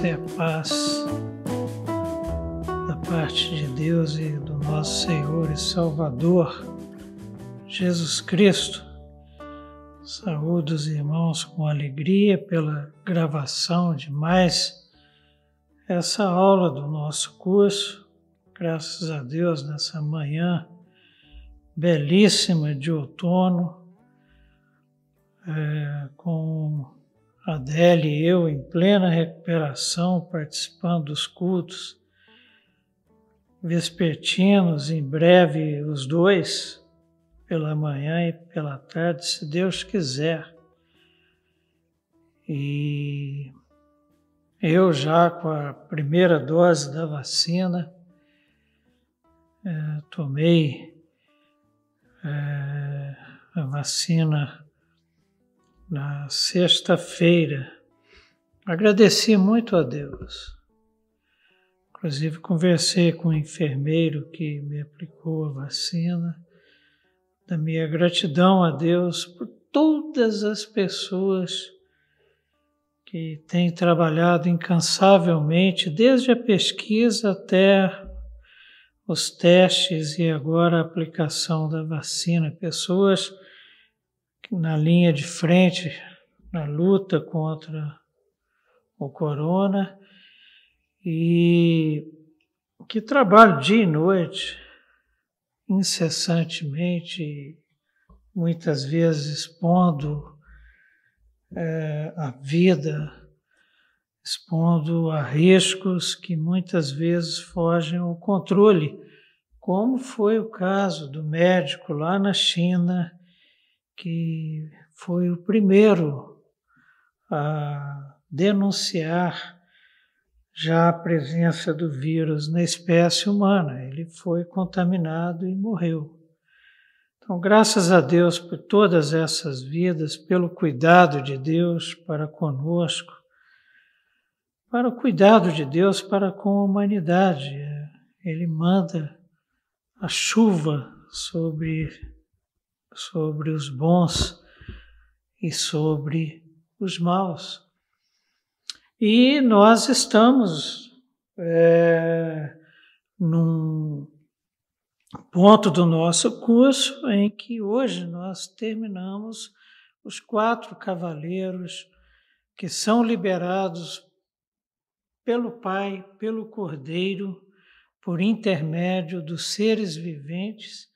graça e a paz da parte de Deus e do nosso Senhor e Salvador, Jesus Cristo. Saúdo os irmãos com alegria pela gravação de mais essa aula do nosso curso. Graças a Deus, nessa manhã belíssima de outono, com a Adélia e eu em plena recuperação, participando dos cultos vespertinos, em breve os dois, pela manhã e pela tarde, se Deus quiser. E eu já com a primeira dose da vacina, tomei a vacina na sexta-feira. Agradeci muito a Deus. Inclusive conversei com o enfermeiro que me aplicou a vacina, da minha gratidão a Deus por todas as pessoas que têm trabalhado incansavelmente, desde a pesquisa até os testes e agora a aplicação da vacina. Pessoas na linha de frente, na luta contra o corona, e que trabalham dia e noite, incessantemente, muitas vezes expondo a vida, expondo a riscos que muitas vezes fogem ao controle, como foi o caso do médico lá na China, que foi o primeiro a denunciar já a presença do vírus na espécie humana. Ele foi contaminado e morreu. Então, graças a Deus por todas essas vidas, pelo cuidado de Deus para conosco, para o cuidado de Deus para com a humanidade. Ele manda a chuva sobre os bons e sobre os maus. E nós estamos num ponto do nosso curso em que hoje nós terminamos os 4 cavaleiros que são liberados pelo Pai, pelo Cordeiro, por intermédio dos seres viventes,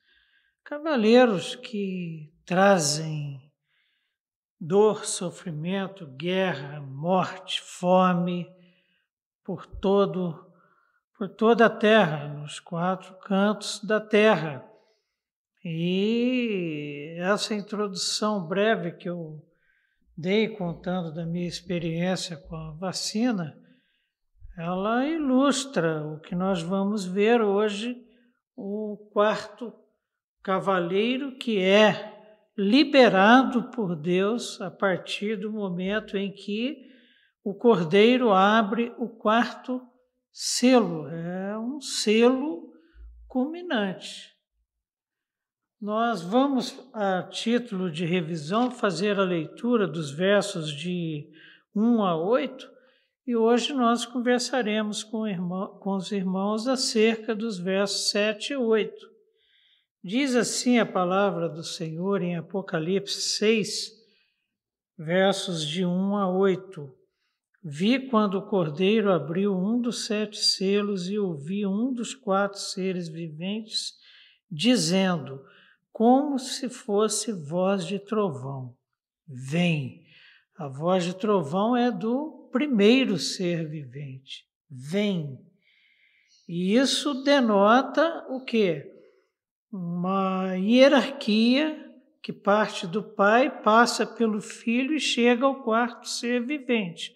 cavaleiros que trazem dor, sofrimento, guerra, morte, fome por toda a terra, nos 4 cantos da terra. E essa introdução breve que eu dei contando da minha experiência com a vacina, ela ilustra o que nós vamos ver hoje, o 4º cavaleiro que é liberado por Deus a partir do momento em que o Cordeiro abre o 4º selo. É um selo culminante. Nós vamos, a título de revisão, fazer a leitura dos versos de 1 a 8, e hoje nós conversaremos com os irmãos acerca dos versos 7 e 8. Diz assim a palavra do Senhor em Apocalipse 6, versos de 1 a 8. Vi quando o Cordeiro abriu um dos 7 selos e ouvi um dos 4 seres viventes dizendo, como se fosse voz de trovão, vem. A voz de trovão é do primeiro ser vivente, vem. E isso denota o quê? Uma hierarquia que parte do Pai, passa pelo Filho e chega ao 4º ser vivente.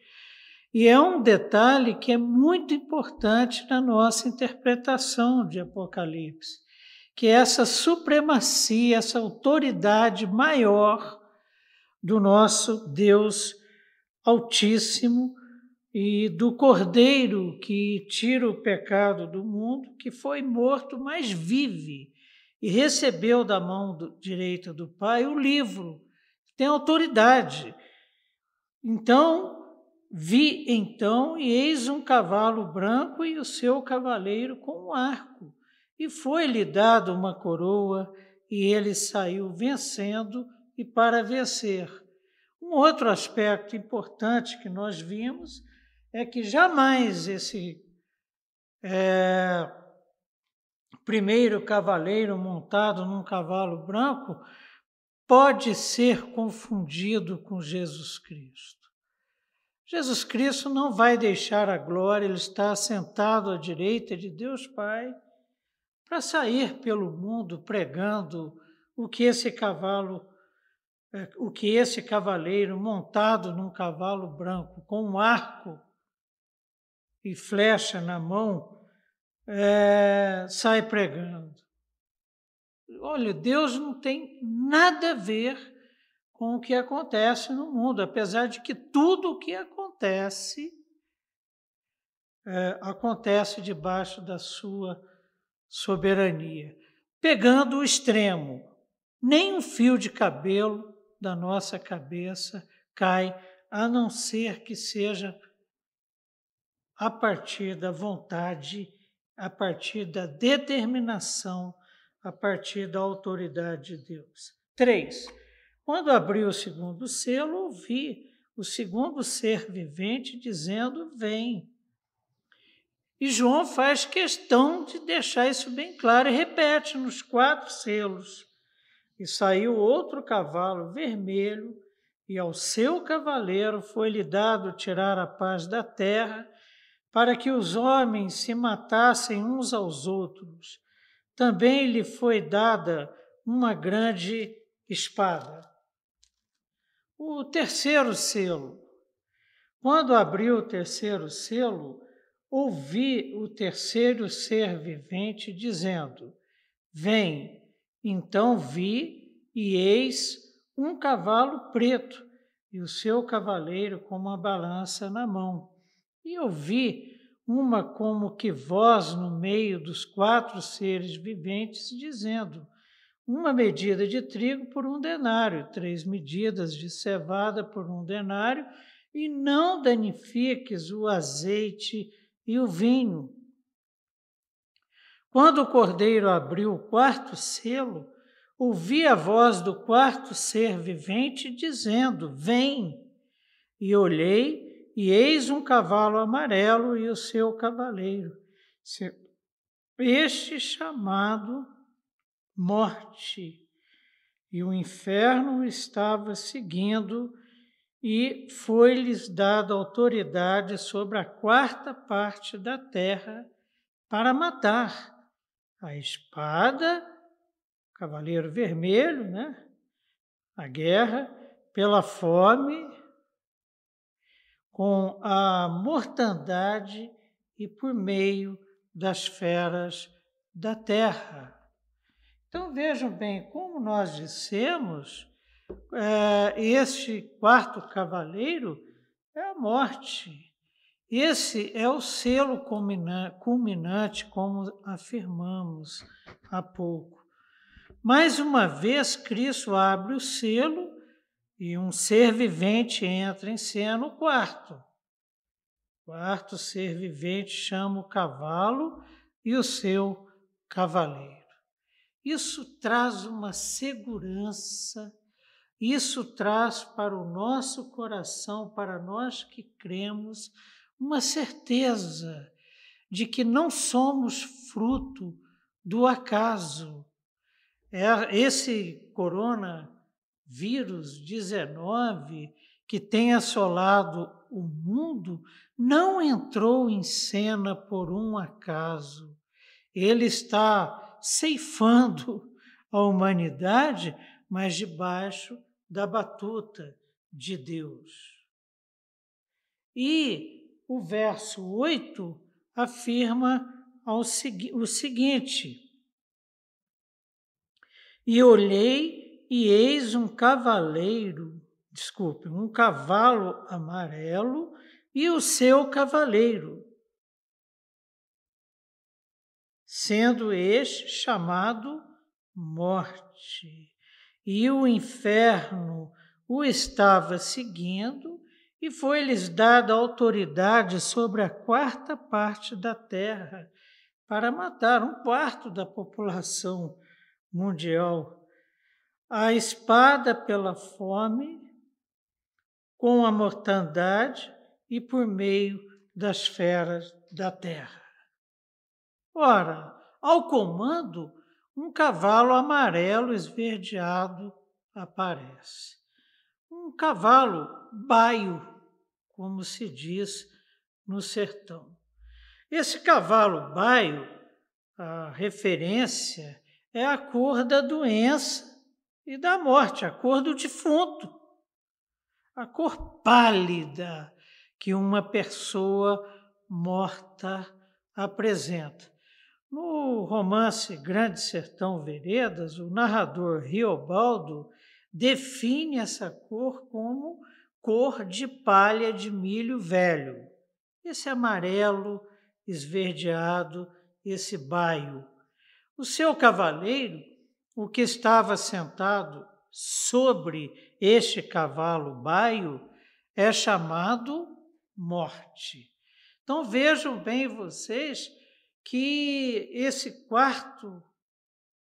E é um detalhe que é muito importante na nossa interpretação de Apocalipse, que é essa supremacia, essa autoridade maior do nosso Deus Altíssimo e do Cordeiro que tira o pecado do mundo, que foi morto, mas vive, e recebeu da mão direita do Pai o livro, tem autoridade. Então, Vi então, e eis um cavalo branco e o seu cavaleiro com um arco. E foi-lhe dado uma coroa, e ele saiu vencendo e para vencer. Um outro aspecto importante que nós vimos é que jamais esse primeiro cavaleiro montado num cavalo branco pode ser confundido com Jesus Cristo. Jesus Cristo não vai deixar a glória, ele está sentado à direita de Deus Pai para sair pelo mundo pregando o que esse cavaleiro montado num cavalo branco, com um arco e flecha na mão, sai pregando. Olha, Deus não tem nada a ver com o que acontece no mundo, apesar de que tudo o que acontece acontece debaixo da sua soberania. Pegando o extremo, nem um fio de cabelo da nossa cabeça cai, a não ser que seja a partir da vontade, a partir da determinação, a partir da autoridade de Deus. 3. Quando abriu o segundo selo, ouvi o segundo ser vivente dizendo: vem. E João faz questão de deixar isso bem claro e repete nos 4 selos. E saiu outro cavalo vermelho, e ao seu cavaleiro foi-lhe dado tirar a paz da terra, para que os homens se matassem uns aos outros. Também lhe foi dada uma grande espada. O terceiro selo. Quando abriu o terceiro selo, ouvi o terceiro ser vivente dizendo: vem. Então vi, e eis um cavalo preto, e o seu cavaleiro com uma balança na mão. E ouvi uma como que voz no meio dos 4 seres viventes, dizendo: uma medida de trigo por 1 denário, 3 medidas de cevada por 1 denário, e não danifiques o azeite e o vinho. Quando o cordeiro abriu o 4º selo, ouvi a voz do 4º ser vivente dizendo: vem. E olhei, e eis um cavalo amarelo e o seu cavaleiro, este chamado Morte, e o inferno estava seguindo, e foi-lhes dada autoridade sobre a 4ª parte da terra para matar. A espada, cavaleiro vermelho, a guerra, pela fome, com a mortandade e por meio das feras da terra. Então vejam bem, como nós dissemos, este 4º cavaleiro é a morte. Esse é o selo culminante, como afirmamos há pouco. Mais uma vez, Cristo abre o selo e um ser vivente entra em cena, o 4º. O 4º ser vivente chama o cavalo e o seu cavaleiro. Isso traz uma segurança, isso traz para o nosso coração, para nós que cremos, uma certeza de que não somos fruto do acaso. Esse coronavírus 19 que tem assolado o mundo não entrou em cena por um acaso. Ele está ceifando a humanidade, mas debaixo da batuta de Deus. E o verso 8 afirma o seguinte: e olhei, e eis um cavalo amarelo e o seu cavaleiro, sendo este chamado Morte. E o inferno o estava seguindo, e foi-lhes dada autoridade sobre a quarta parte da terra, para matar um quarto da população mundial. A espada pela fome, com a mortandade e por meio das feras da terra. Ora, ao comando, um cavalo amarelo esverdeado aparece. Um cavalo baio, como se diz no sertão. Esse cavalo baio, a referência é a cor da doença e da morte, a cor do defunto, a cor pálida que uma pessoa morta apresenta. No romance Grande Sertão Veredas, o narrador Riobaldo define essa cor como cor de palha de milho velho. Esse amarelo esverdeado, esse baio. O seu cavaleiro, o que estava sentado sobre este cavalo baio, é chamado Morte. Então vejam bem vocês que esse quarto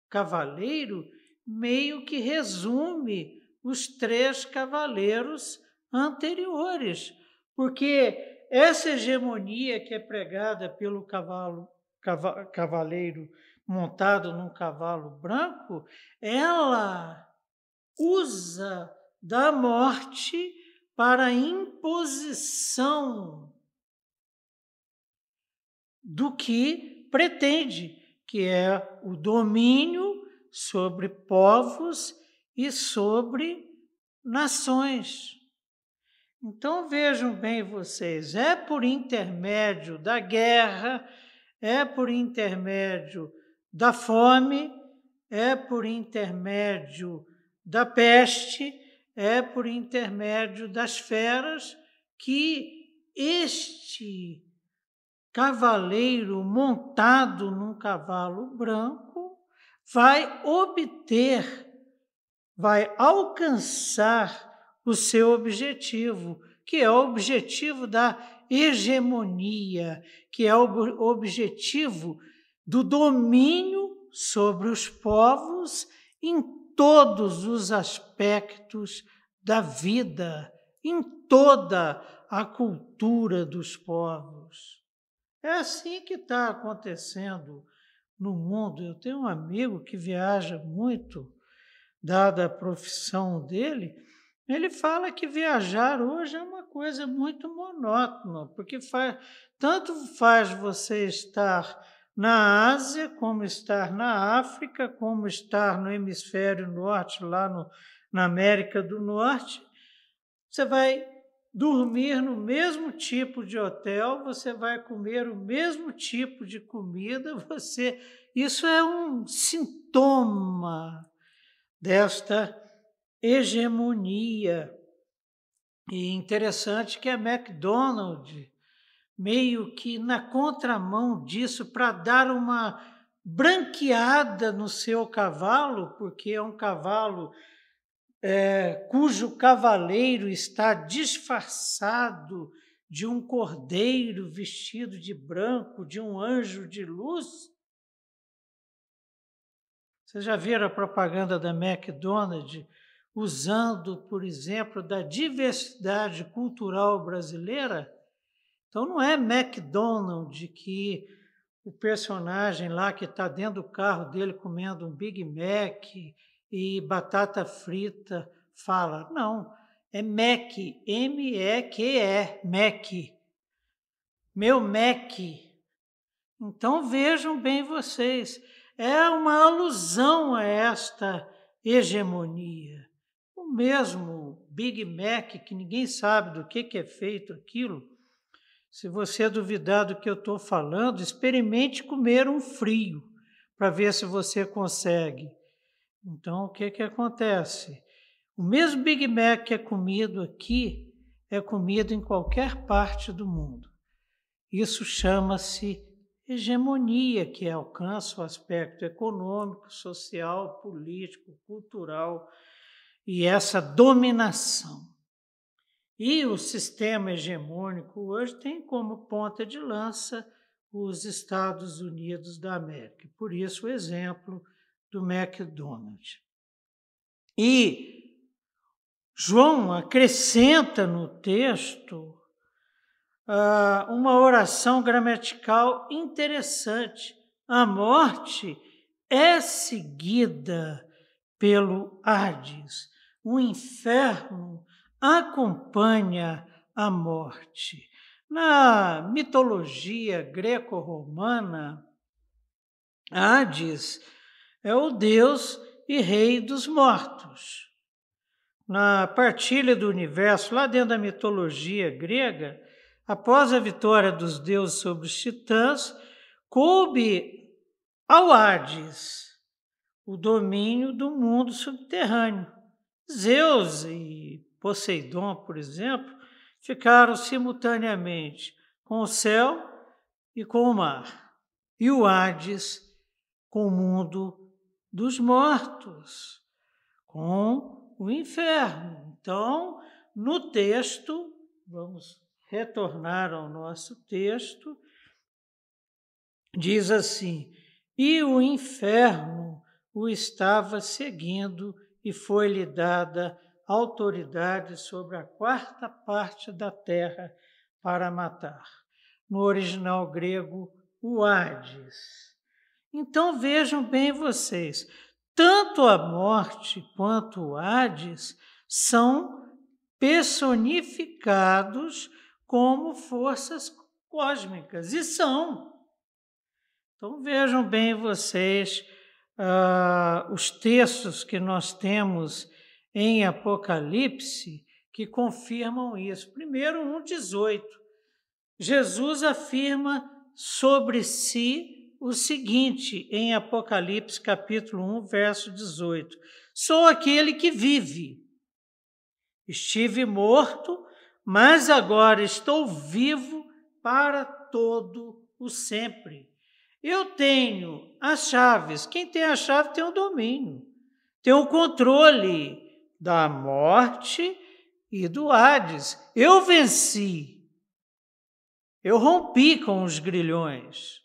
cavaleiro meio que resume os 3 cavaleiros anteriores, porque essa hegemonia que é pregada pelo cavaleiro montado num cavalo branco, ela usa da morte para a imposição do que pretende, que é o domínio sobre povos e sobre nações. Então vejam bem vocês, é por intermédio da guerra, é por intermédio da fome, é por intermédio da peste, é por intermédio das feras que este cavaleiro montado num cavalo branco vai obter, vai alcançar o seu objetivo, que é o objetivo da hegemonia, que é o objetivo do domínio sobre os povos em todos os aspectos da vida, em toda a cultura dos povos. É assim que está acontecendo no mundo. Eu tenho um amigo que viaja muito, dada a profissão dele. Ele fala que viajar hoje é uma coisa muito monótona, porque tanto faz você estar na Ásia, como estar na África, como estar no hemisfério norte, lá na América do Norte. Você vai dormir no mesmo tipo de hotel, você vai comer o mesmo tipo de comida, isso é um sintoma desta hegemonia. E interessante que a McDonald's, meio que na contramão disso, para dar uma branqueada no seu cavalo, porque é um cavalo cujo cavaleiro está disfarçado de um cordeiro vestido de branco, de um anjo de luz. Vocês já viram a propaganda da McDonald's usando, por exemplo, da diversidade cultural brasileira? Então não é McDonald's que o personagem lá que está dentro do carro dele comendo um Big Mac e batata frita fala. Não, é Mac, M-E-Q-E, Mac. Meu Mac. Então vejam bem vocês, é uma alusão a esta hegemonia. O mesmo Big Mac, que ninguém sabe do que é feito aquilo. Se você duvidar do que eu estou falando, experimente comer um frio, para ver se você consegue. Então, o que acontece? O mesmo Big Mac que é comido aqui, é comido em qualquer parte do mundo. Isso chama-se hegemonia, que alcança o aspecto econômico, social, político, cultural, e essa dominação. E o sistema hegemônico hoje tem como ponta de lança os Estados Unidos da América. Por isso, o exemplo do McDonald's. E João acrescenta no texto uma oração gramatical interessante. A morte é seguida pelo Hades. O inferno acompanha a morte. Na mitologia greco-romana, Hades é o deus e rei dos mortos. Na partilha do universo, lá dentro da mitologia grega, após a vitória dos deuses sobre os titãs, coube ao Hades o domínio do mundo subterrâneo. Zeus e Poseidon, por exemplo, ficaram simultaneamente com o céu e com o mar. E o Hades com o mundo dos mortos, com o inferno. Então, no texto, vamos retornar ao nosso texto, diz assim: e o inferno o estava seguindo e foi-lhe dada autoridade sobre a quarta parte da terra para matar. No original grego, o Hades. Então vejam bem vocês, tanto a morte quanto o Hades são personificados como forças cósmicas, e são. Então vejam bem vocês os textos que nós temos em Apocalipse que confirmam isso. Primeiro, 1,18. Jesus afirma sobre si o seguinte, em Apocalipse, capítulo 1, verso 18. Sou aquele que vive. Estive morto, mas agora estou vivo para todo o sempre. Eu tenho as chaves. Quem tem a chave tem o domínio, tem o controle da morte e do Hades. Eu venci. Eu rompi com os grilhões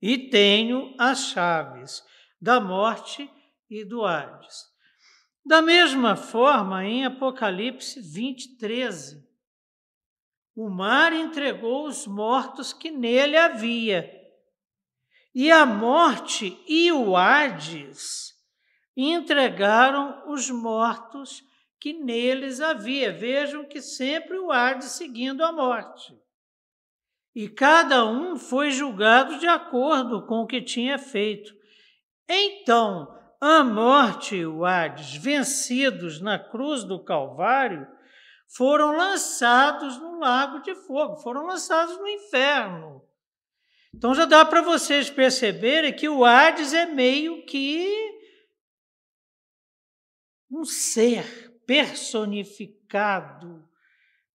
e tenho as chaves da morte e do Hades. Da mesma forma, em Apocalipse 20, 13, o mar entregou os mortos que nele havia, e a morte e o Hades entregaram os mortos que neles havia. Vejam que sempre o Hades seguindo a morte. E cada um foi julgado de acordo com o que tinha feito. Então, a morte e o Hades, vencidos na cruz do Calvário, foram lançados no lago de fogo, foram lançados no inferno. Então já dá para vocês perceberem que o Hades é meio que um ser personificado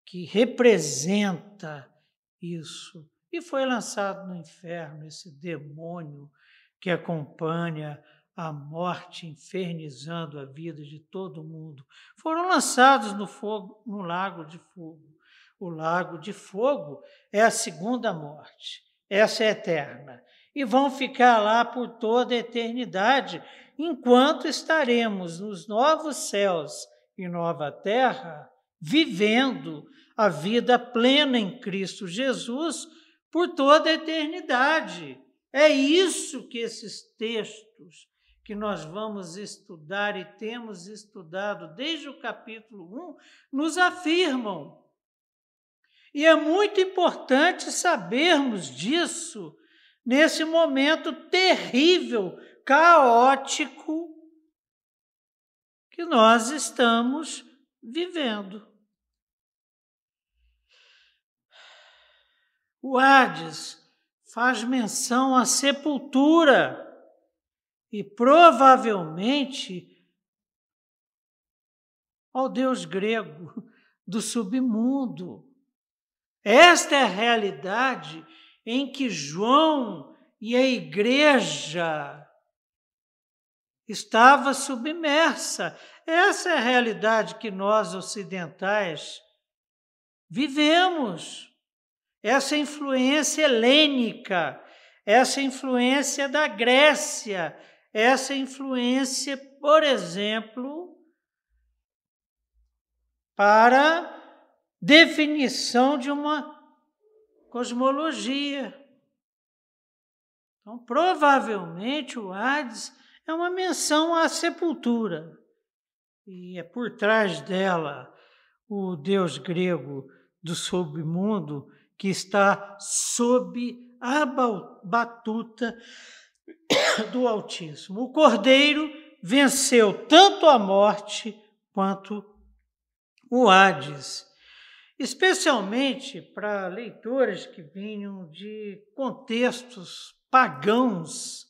que representa isso. E foi lançado no inferno esse demônio que acompanha a morte, infernizando a vida de todo mundo. Foram lançados no fogo, no lago de fogo. O lago de fogo é a segunda morte. Essa é eterna. E vão ficar lá por toda a eternidade, enquanto estaremos nos novos céus e nova terra, vivendo a vida plena em Cristo Jesus por toda a eternidade. É isso que esses textos que nós vamos estudar e temos estudado desde o capítulo 1 nos afirmam. E é muito importante sabermos disso nesse momento terrível, caótico que nós estamos vivendo. O Hades faz menção à sepultura e provavelmente ao deus grego do submundo. Esta é a realidade em que João e a igreja estava submersa. Essa é a realidade que nós ocidentais vivemos. Essa influência helênica, essa influência da Grécia, essa influência, por exemplo, para definição de uma cosmologia. Então, provavelmente, o Hades é uma menção à sepultura. E é por trás dela o deus grego do submundo que está sob a batuta do Altíssimo. O Cordeiro venceu tanto a morte quanto o Hades, especialmente para leitores que vinham de contextos pagãos,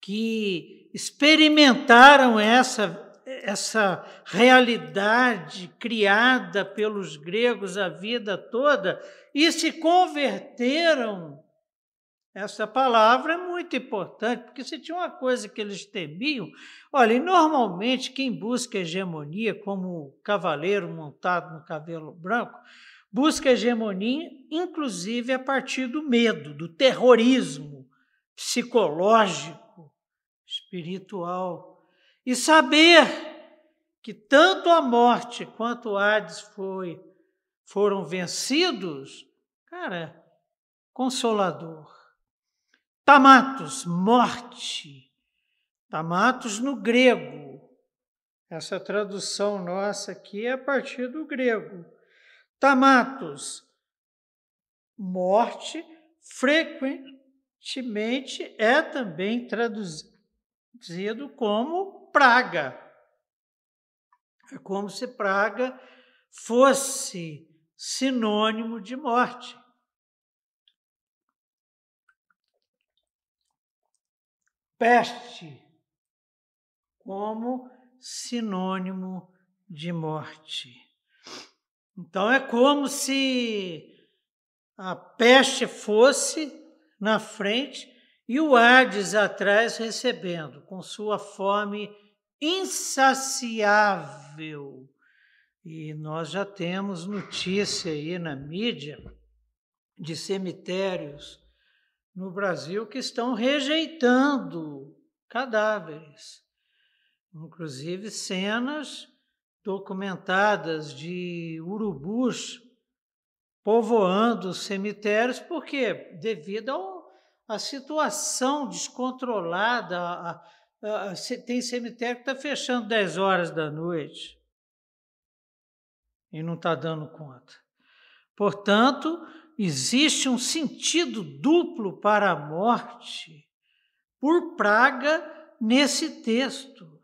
que experimentaram essa realidade criada pelos gregos a vida toda e se converteram. Essa palavra é muito importante, porque se tinha uma coisa que eles temiam, olha, e normalmente quem busca hegemonia, como o cavaleiro montado no cavalo branco, busca hegemonia, inclusive, a partir do medo, do terrorismo psicológico, espiritual. E saber que tanto a morte quanto o Hades foram vencidos, cara, consolador. Thanatos, morte. Thanatos no grego. Essa tradução nossa aqui é a partir do grego. Thanatos, morte, frequentemente é também traduzido como praga. É como se praga fosse sinônimo de morte. Peste, como sinônimo de morte. Então, é como se a peste fosse na frente e o Hades atrás recebendo, com sua fome insaciável. E nós já temos notícia aí na mídia de cemitérios no Brasil que estão rejeitando cadáveres, inclusive cenas documentadas de urubus povoando os cemitérios, porque devido à situação descontrolada, tem cemitério que está fechando 10 horas da noite e não está dando conta. Portanto, existe um sentido duplo para a morte por praga nesse texto.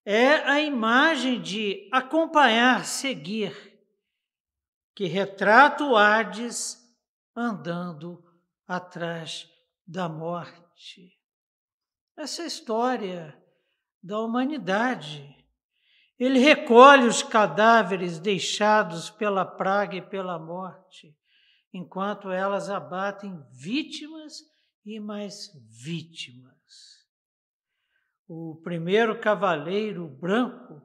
É a imagem de acompanhar, seguir, que retrata o Hades andando atrás da morte. Essa é a história da humanidade. Ele recolhe os cadáveres deixados pela praga e pela morte, enquanto elas abatem vítimas e mais vítimas. O primeiro cavaleiro branco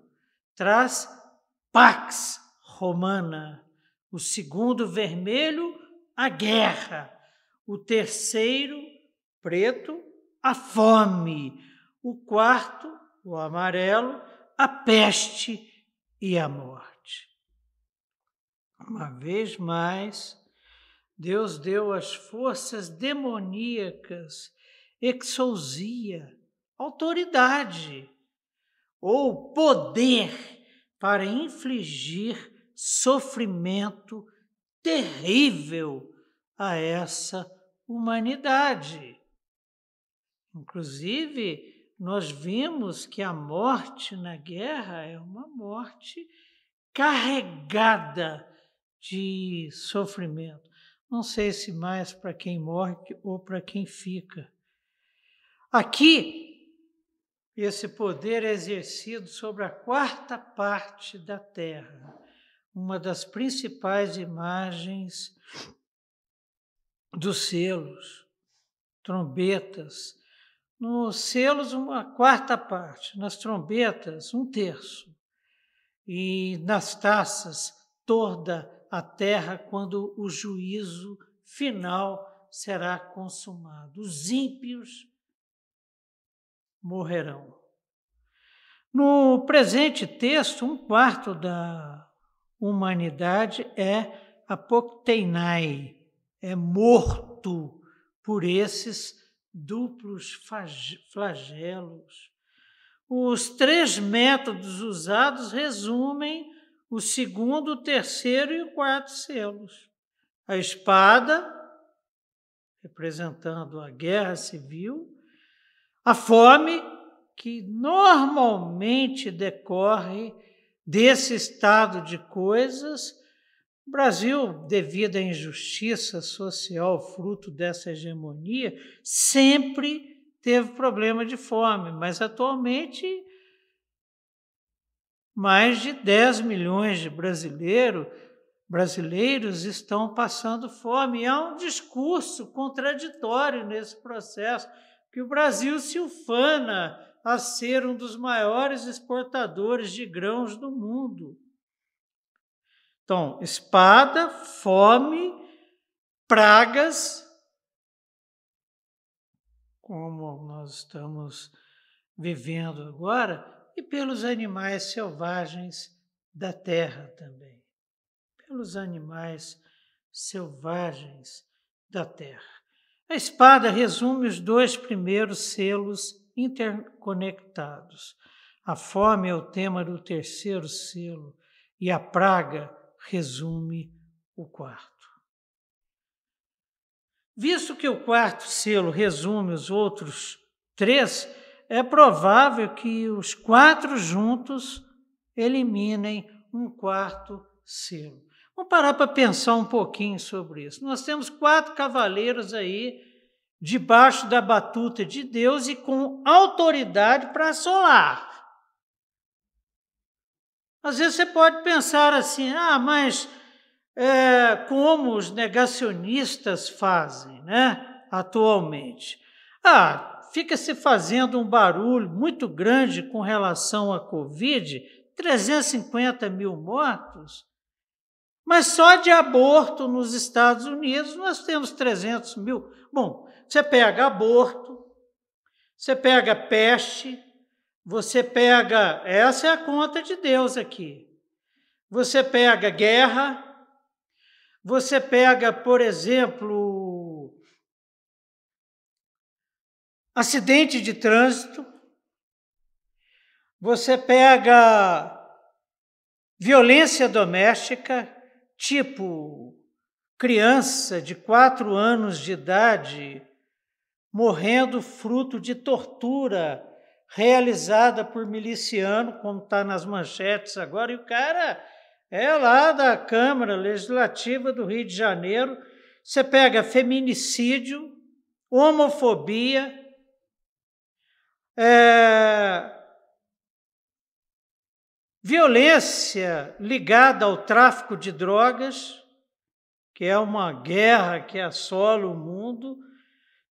traz pax romana, o segundo vermelho, a guerra, o terceiro preto, a fome, o quarto, o amarelo, a peste e a morte. Uma vez mais, Deus deu às forças demoníacas exousia, autoridade ou poder para infligir sofrimento terrível a essa humanidade. Inclusive, nós vimos que a morte na guerra é uma morte carregada de sofrimento. Não sei se mais para quem morre ou para quem fica. Aqui, esse poder é exercido sobre a quarta parte da terra, uma das principais imagens dos selos, trombetas. Nos selos, uma quarta parte, nas trombetas, 1/3. E nas taças, toda a terra quando o juízo final será consumado. Os ímpios morrerão. No presente texto, 1/4 da humanidade é apokteinai, é morto por esses duplos flagelos. Os 3 métodos usados resumem o 2º, o 3º e o 4º selos. A espada, representando a guerra civil, a fome, que normalmente decorre desse estado de coisas. O Brasil, devido à injustiça social, fruto dessa hegemonia, sempre teve problema de fome, mas atualmente mais de 10 milhões de brasileiros estão passando fome. E há um discurso contraditório nesse processo, que o Brasil se ufana a ser um dos maiores exportadores de grãos do mundo. Então, espada, fome, pragas, como nós estamos vivendo agora, e pelos animais selvagens da terra também. Pelos animais selvagens da terra. A espada resume os 2 primeiros selos interconectados. A fome é o tema do 3º selo e a praga resume o 4º. Visto que o 4º selo resume os outros 3, é provável que os 4 juntos eliminem um 4º selo. Vamos parar para pensar um pouquinho sobre isso. Nós temos 4 cavaleiros aí, debaixo da batuta de Deus e com autoridade para assolar. Às vezes você pode pensar assim, mas como os negacionistas fazem, né, atualmente? Fica se fazendo um barulho muito grande com relação à Covid, 350 mil mortos, mas só de aborto nos Estados Unidos nós temos 300 mil. Bom, você pega aborto, você pega peste, você pega... Essa é a conta de Deus aqui. Você pega guerra, você pega, por exemplo, acidente de trânsito, você pega violência doméstica, tipo criança de 4 anos de idade morrendo fruto de tortura realizada por miliciano, como está nas manchetes agora, e o cara é lá da Câmara Legislativa do Rio de Janeiro. Você pega feminicídio, homofobia, violência ligada ao tráfico de drogas, que é uma guerra que assola o mundo,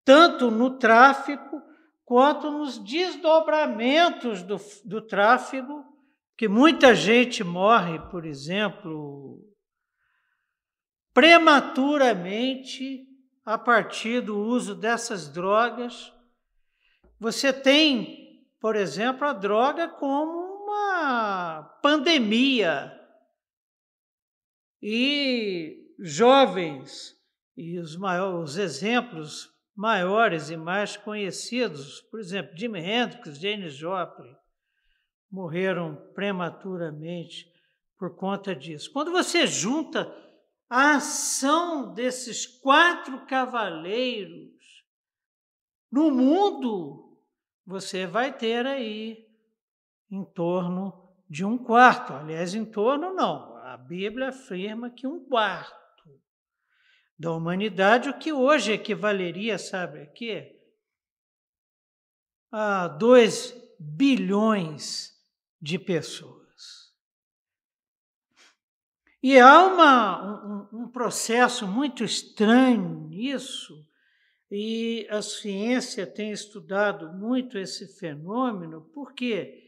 tanto no tráfico quanto nos desdobramentos do tráfico, que muita gente morre, por exemplo, prematuramente a partir do uso dessas drogas. Você tem, por exemplo, a droga como uma pandemia. E jovens, e os exemplos maiores e mais conhecidos, por exemplo, Jimi Hendrix, Janis Joplin, morreram prematuramente por conta disso. Quando você junta a ação desses 4 cavaleiros no mundo, você vai ter aí em torno de 1/4. Aliás, em torno não. A Bíblia afirma que 1/4 da humanidade, o que hoje equivaleria, sabe a quê? A 2 bilhões de pessoas. E há um processo muito estranho nisso, e a ciência tem estudado muito esse fenômeno. Por quê?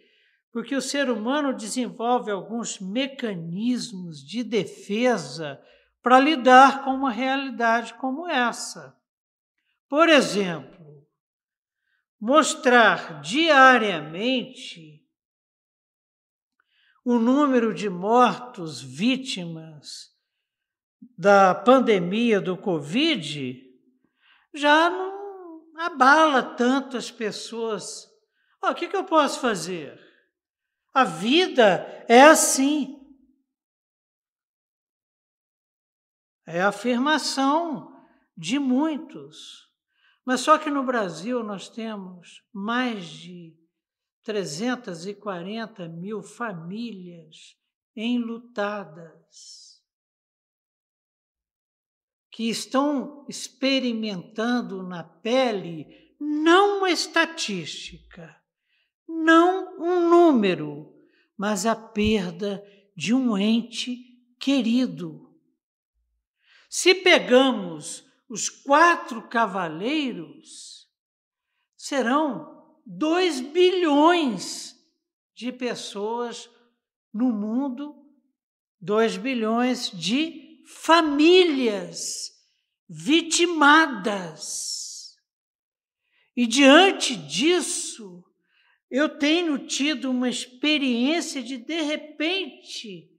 porque o ser humano desenvolve alguns mecanismos de defesa para lidar com uma realidade como essa. Por exemplo, mostrar diariamente o número de mortos vítimas da pandemia do Covid já não abala tanto as pessoas. O que eu posso fazer? A vida é assim. É a afirmação de muitos. Mas só que no Brasil nós temos mais de 340 mil famílias enlutadas, que estão experimentando na pele não uma estatística, não um número, mas a perda de um ente querido. Se pegamos os 4 cavaleiros, serão 2 bilhões de pessoas no mundo, 2 bilhões de famílias vitimadas. E diante disso, eu tenho tido uma experiência de repente,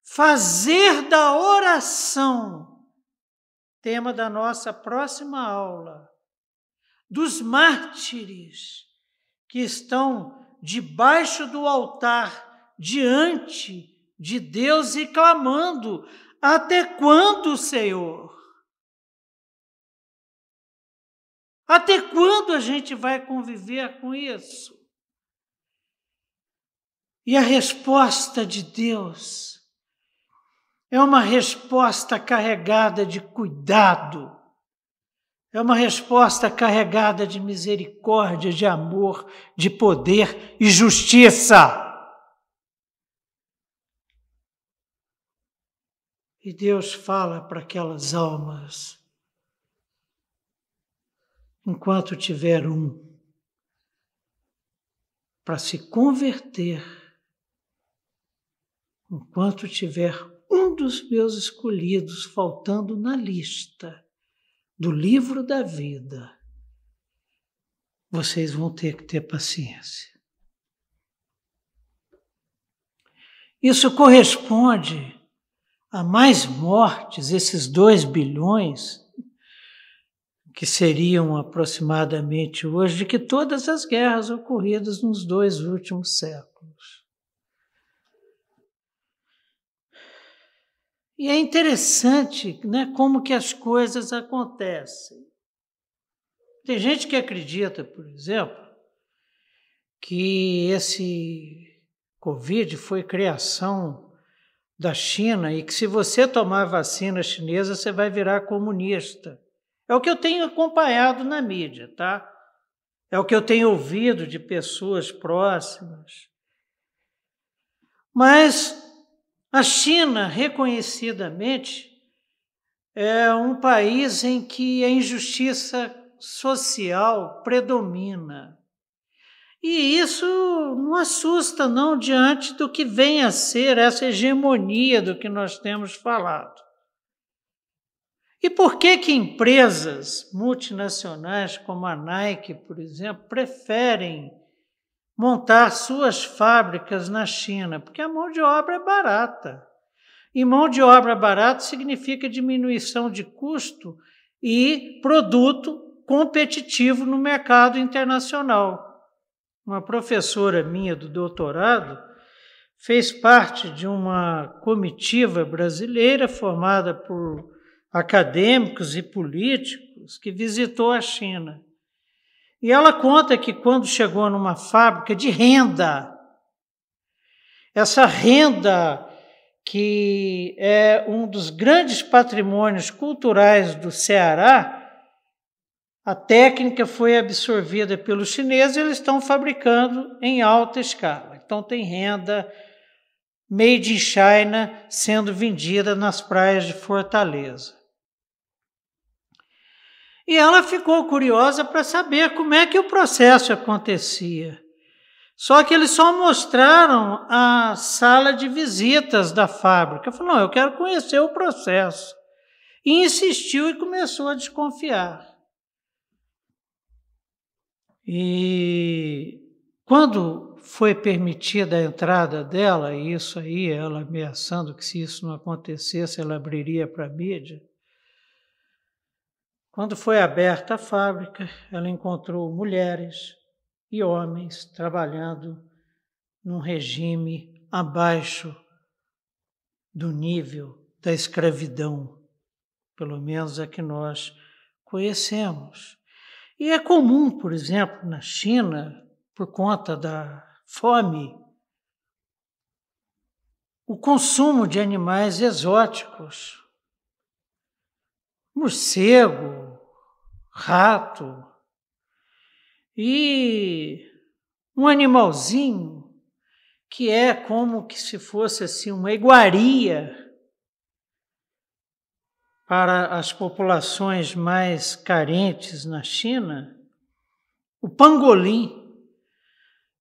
fazer da oração, tema da nossa próxima aula, dos mártires que estão debaixo do altar, diante de Deus e clamando: até quando, Senhor? Até quando a gente vai conviver com isso? E a resposta de Deus é uma resposta carregada de cuidado, é uma resposta carregada de misericórdia, de amor, de poder e justiça. E Deus fala para aquelas almas: enquanto tiver um para se converter, enquanto tiver um dos meus escolhidos faltando na lista do livro da vida, vocês vão ter que ter paciência. Isso corresponde a mais mortes, esses 2 bilhões, que seriam aproximadamente hoje, do que todas as guerras ocorridas nos 2 últimos séculos. E é interessante, né, como que as coisas acontecem. Tem gente que acredita, por exemplo, que esse Covid foi criação da China e que se você tomar vacina chinesa, você vai virar comunista. É o que eu tenho acompanhado na mídia, tá? É o que eu tenho ouvido de pessoas próximas. Mas a China, reconhecidamente, é um país em que a injustiça social predomina. E isso não assusta, não, diante do que vem a ser essa hegemonia do que nós temos falado. E por que empresas multinacionais como a Nike, por exemplo, preferem montar suas fábricas na China? Porque a mão de obra é barata. E mão de obra barata significa diminuição de custo e produto competitivo no mercado internacional. Uma professora minha do doutorado fez parte de uma comitiva brasileira formada por acadêmicos e políticos que visitou a China. E ela conta que quando chegou numa fábrica de renda, essa renda que é um dos grandes patrimônios culturais do Ceará, a técnica foi absorvida pelos chineses e eles estão fabricando em alta escala. Então tem renda made in China sendo vendida nas praias de Fortaleza. E ela ficou curiosa para saber como é que o processo acontecia. Só que eles só mostraram a sala de visitas da fábrica. Falou, não, eu quero conhecer o processo. E insistiu e começou a desconfiar. E quando foi permitida a entrada dela, e isso aí, ela ameaçando que se isso não acontecesse, ela abriria para a mídia. Quando foi aberta a fábrica, ela encontrou mulheres e homens trabalhando num regime abaixo do nível da escravidão, pelo menos a que nós conhecemos. E é comum, por exemplo, na China, por conta da fome, o consumo de animais exóticos, morcego, rato, e um animalzinho que é como que se fosse assim uma iguaria para as populações mais carentes na China, o pangolim,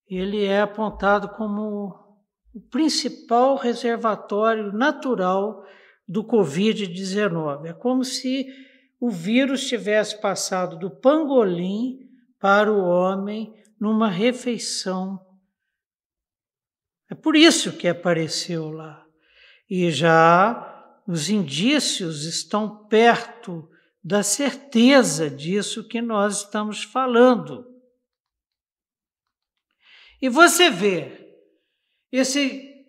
ele é apontado como o principal reservatório natural do Covid-19. É como se o vírus tivesse passado do pangolim para o homem numa refeição. É por isso que apareceu lá. E já os indícios estão perto da certeza disso que nós estamos falando. E você vê esse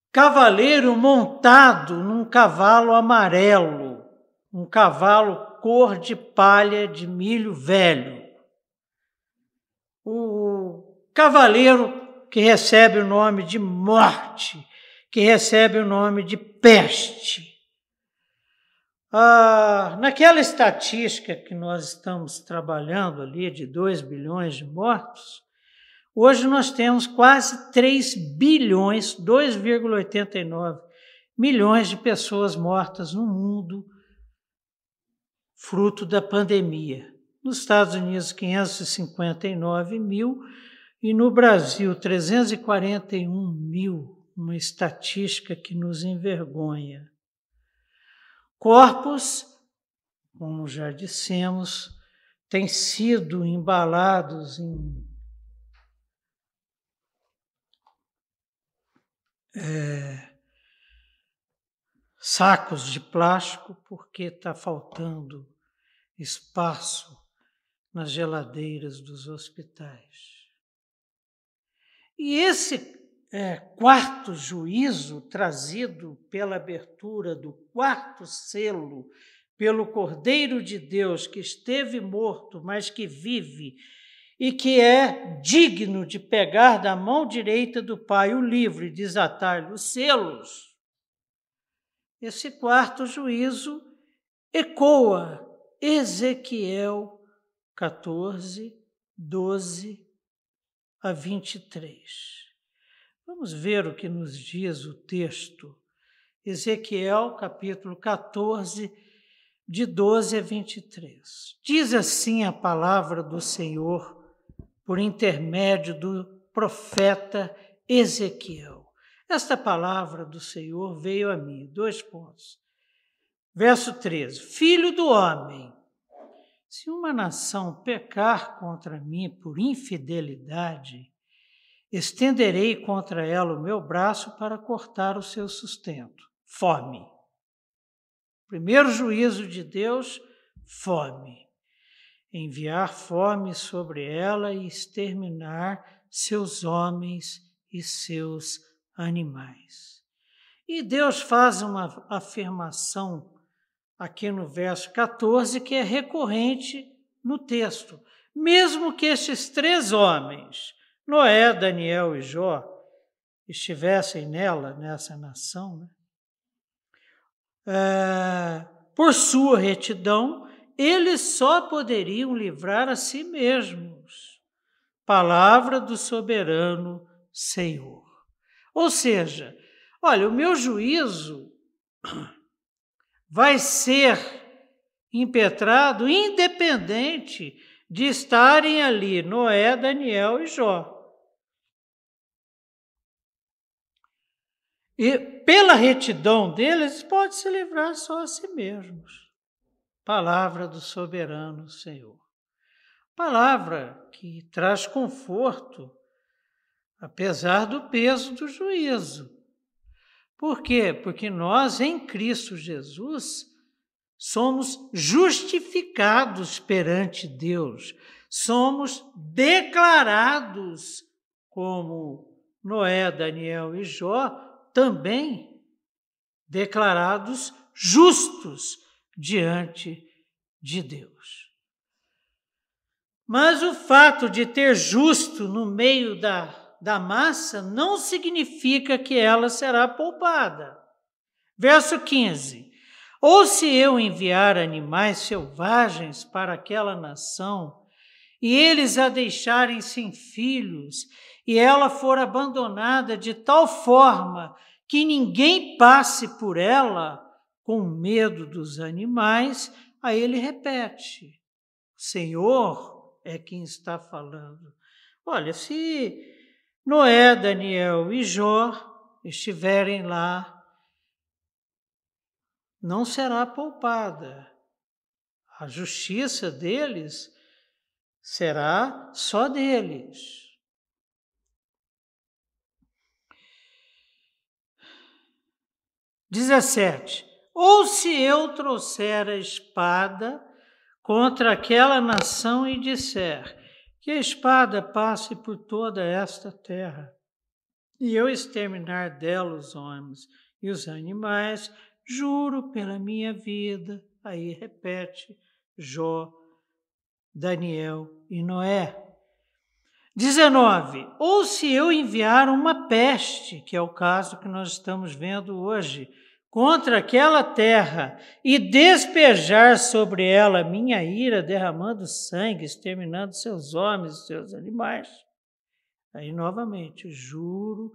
cavaleiro montado num cavalo amarelo, um cavalo cor de palha de milho velho. O cavaleiro que recebe o nome de morte, que recebe o nome de peste. Naquela estatística que nós estamos trabalhando ali, de 2 bilhões de mortos, hoje nós temos quase 3 bilhões, 2,89 milhões de pessoas mortas no mundo, fruto da pandemia. Nos Estados Unidos, 559 mil, e no Brasil, 341 mil, uma estatística que nos envergonha. Corpos, como já dissemos, têm sido embalados em sacos de plástico porque está faltando espaço nas geladeiras dos hospitais. E esse quarto juízo, trazido pela abertura do quarto selo, pelo Cordeiro de Deus, que esteve morto, mas que vive, e que é digno de pegar da mão direita do Pai o livro e desatar-lhe os selos, esse quarto juízo ecoa Ezequiel 14, 12 a 23. Vamos ver o que nos diz o texto. Ezequiel, capítulo 14, de 12 a 23. Diz assim a palavra do Senhor por intermédio do profeta Ezequiel. Esta palavra do Senhor veio a mim. 2 pontos. Verso 13. Filho do homem, se uma nação pecar contra mim por infidelidade, estenderei contra ela o meu braço para cortar o seu sustento. Fome. Primeiro juízo de Deus, fome. Enviar fome sobre ela e exterminar seus homens e seus animais. E Deus faz uma afirmação aqui no verso 14 que é recorrente no texto. Mesmo que estes 3 homens, Noé, Daniel e Jó, estivessem nessa nação, por sua retidão, eles só poderiam livrar a si mesmos. Palavra do soberano Senhor. Ou seja, olha, o meu juízo vai ser impetrado independente de estarem ali Noé, Daniel e Jó. E pela retidão deles, pode se livrar só a si mesmos. Palavra do soberano Senhor. Palavra que traz conforto, apesar do peso do juízo. Por quê? Porque nós, em Cristo Jesus, somos justificados perante Deus. Somos declarados como Noé, Daniel e Jó, também declarados justos diante de Deus. Mas o fato de ter justo no meio da massa não significa que ela será poupada. Verso 15. Ou se eu enviar animais selvagens para aquela nação, e eles a deixarem sem filhos, e ela for abandonada de tal forma que ninguém passe por ela com medo dos animais, aí ele repete: o Senhor é quem está falando. Olha, se Noé, Daniel e Jó estiverem lá, não será poupada. A justiça deles será só deles. (17) Ou se eu trouxer a espada contra aquela nação e disser que a espada passe por toda esta terra, e eu exterminar dela os homens e os animais, juro pela minha vida. Aí repete Jó, Daniel e Noé. 19. Ou se eu enviar uma peste, que é o caso que nós estamos vendo hoje, contra aquela terra e despejar sobre ela minha ira, derramando sangue, exterminando seus homens e seus animais. Aí, novamente, juro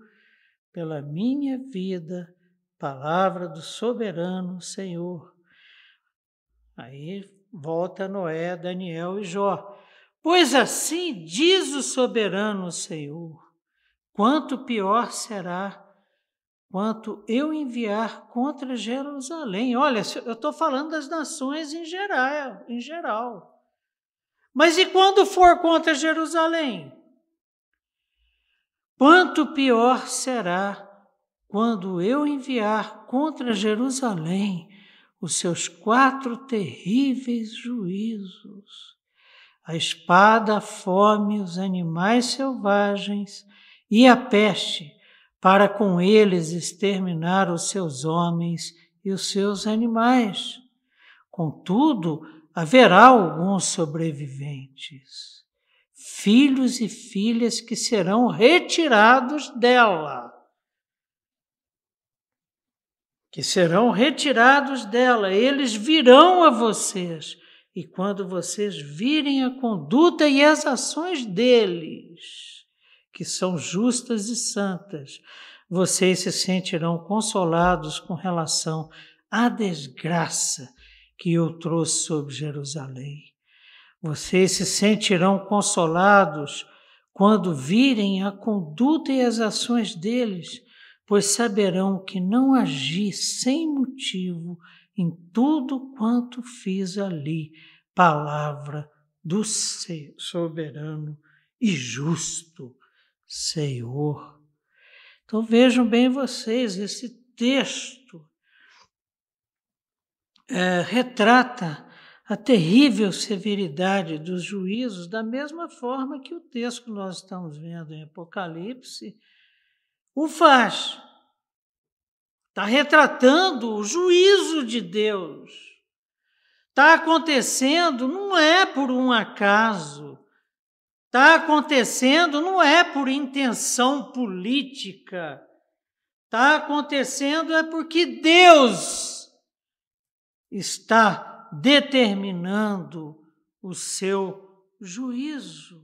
pela minha vida, palavra do soberano Senhor. Aí volta Noé, Daniel e Jó. Pois assim diz o soberano Senhor, quanto pior será quanto eu enviar contra Jerusalém. Olha, eu estou falando das nações em geral. Mas e quando for contra Jerusalém? Quanto pior será quando eu enviar contra Jerusalém os seus 4 terríveis juízos: a espada, a fome, os animais selvagens e a peste, para com eles exterminar os seus homens e os seus animais. Contudo, haverá alguns sobreviventes, filhos e filhas que serão retirados dela. Eles virão a vocês, e quando vocês virem a conduta e as ações deles, que são justas e santas, vocês se sentirão consolados com relação à desgraça que eu trouxe sobre Jerusalém. Vocês se sentirão consolados quando virem a conduta e as ações deles, pois saberão que não agi sem motivo em tudo quanto fiz ali. Palavra do soberano e justo Senhor. Então vejam bem vocês, esse texto retrata a terrível severidade dos juízos, da mesma forma que o texto que nós estamos vendo em Apocalipse o faz. Está retratando o juízo de Deus. Está acontecendo, não é por um acaso. Está acontecendo, não é por intenção política. Está acontecendo é porque Deus está determinando o seu juízo.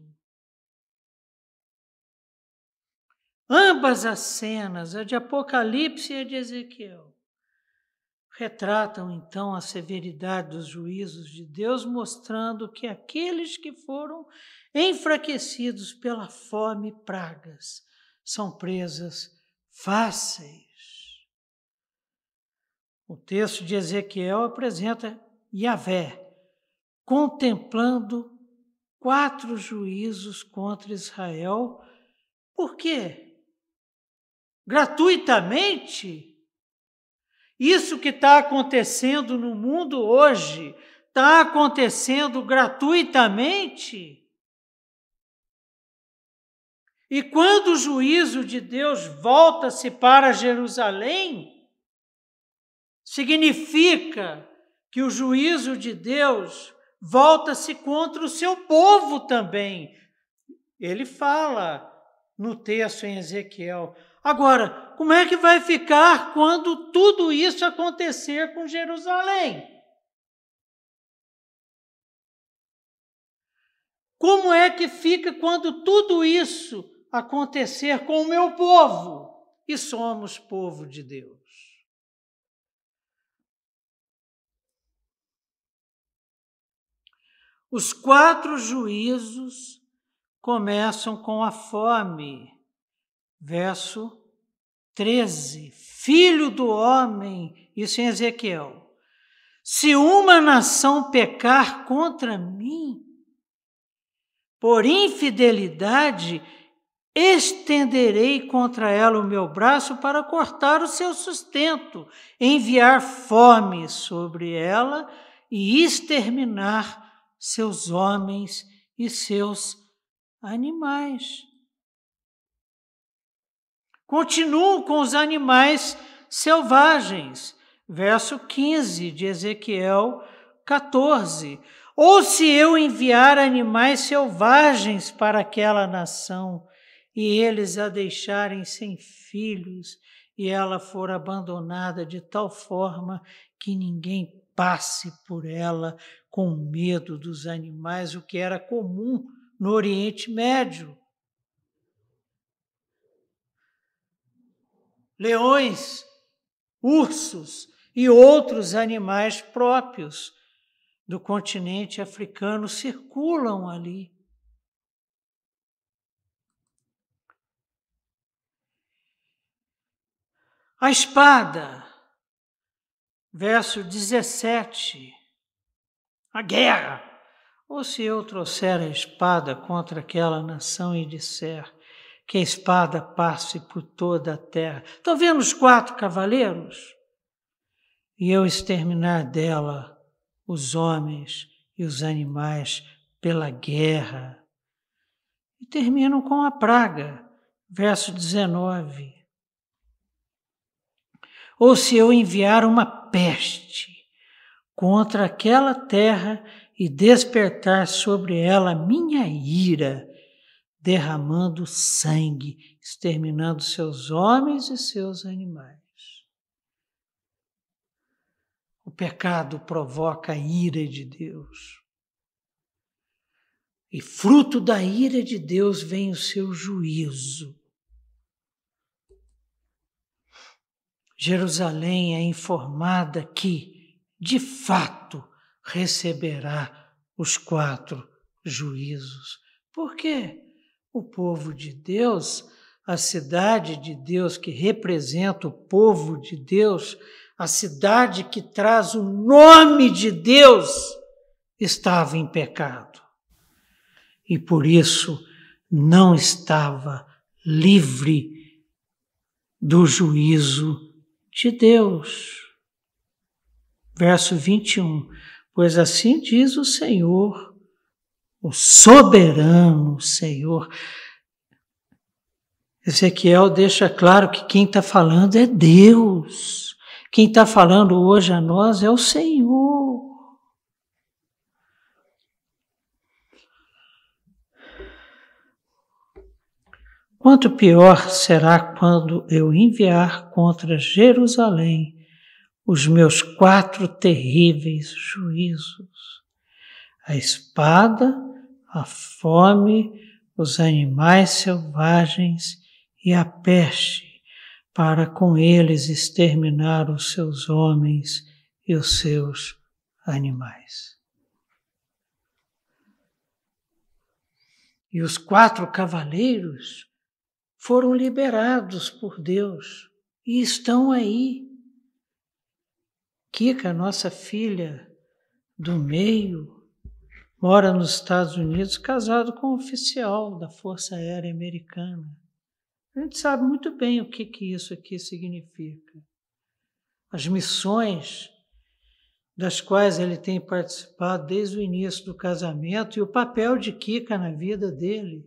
Ambas as cenas, a de Apocalipse e a de Ezequiel, retratam então a severidade dos juízos de Deus, mostrando que aqueles que foram enfraquecidos pela fome e pragas são presas fáceis. O texto de Ezequiel apresenta Yahvé contemplando 4 juízos contra Israel. Por quê? Gratuitamente? Isso que está acontecendo no mundo hoje está acontecendo gratuitamente? E quando o juízo de Deus volta-se para Jerusalém, significa que o juízo de Deus volta-se contra o seu povo também. Ele fala no texto em Ezequiel. Agora, como é que vai ficar quando tudo isso acontecer com Jerusalém? Como é que fica quando tudo isso acontecer com o meu povo? E somos povo de Deus. Os 4 juízos começam com a fome. Verso 13. Filho do homem, isso em Ezequiel. Se uma nação pecar contra mim, por infidelidade, estenderei contra ela o meu braço para cortar o seu sustento, enviar fome sobre ela e exterminar seus homens e seus animais. Continuo com os animais selvagens. Verso 15 de Ezequiel 14. Ou se eu enviar animais selvagens para aquela nação, e eles a deixarem sem filhos, e ela for abandonada de tal forma que ninguém passe por ela com medo dos animais, o que era comum no Oriente Médio. Leões, ursos e outros animais próprios do continente africano circulam ali. A espada, verso 17, a guerra. Ou se eu trouxer a espada contra aquela nação e disser que a espada passe por toda a terra. Estão vendo os 4 cavaleiros? E eu exterminar dela os homens e os animais pela guerra. E termino com a praga, verso 19. Ou se eu enviar uma peste contra aquela terra e despertar sobre ela minha ira, derramando sangue, exterminando seus homens e seus animais. O pecado provoca a ira de Deus. E fruto da ira de Deus vem o seu juízo. Jerusalém é informada que, de fato, receberá os 4 juízos. Por quê? O povo de Deus, a cidade de Deus que representa o povo de Deus, a cidade que traz o nome de Deus, estava em pecado. E por isso não estava livre do juízo de Deus. Verso 21. Pois assim diz o Senhor, o soberano Senhor. Ezequiel deixa claro que quem está falando é Deus. Quem está falando hoje a nós é o Senhor. Quanto pior será quando eu enviar contra Jerusalém os meus 4 terríveis juízos: a espada, a fome, os animais selvagens e a peste, para com eles exterminar os seus homens e os seus animais. E os 4 cavaleiros foram liberados por Deus e estão aí. Kika, nossa filha do meio, mora nos Estados Unidos, casado com um oficial da Força Aérea Americana. A gente sabe muito bem o que isso aqui significa. As missões das quais ele tem participado desde o início do casamento e o papel de Kika na vida dele.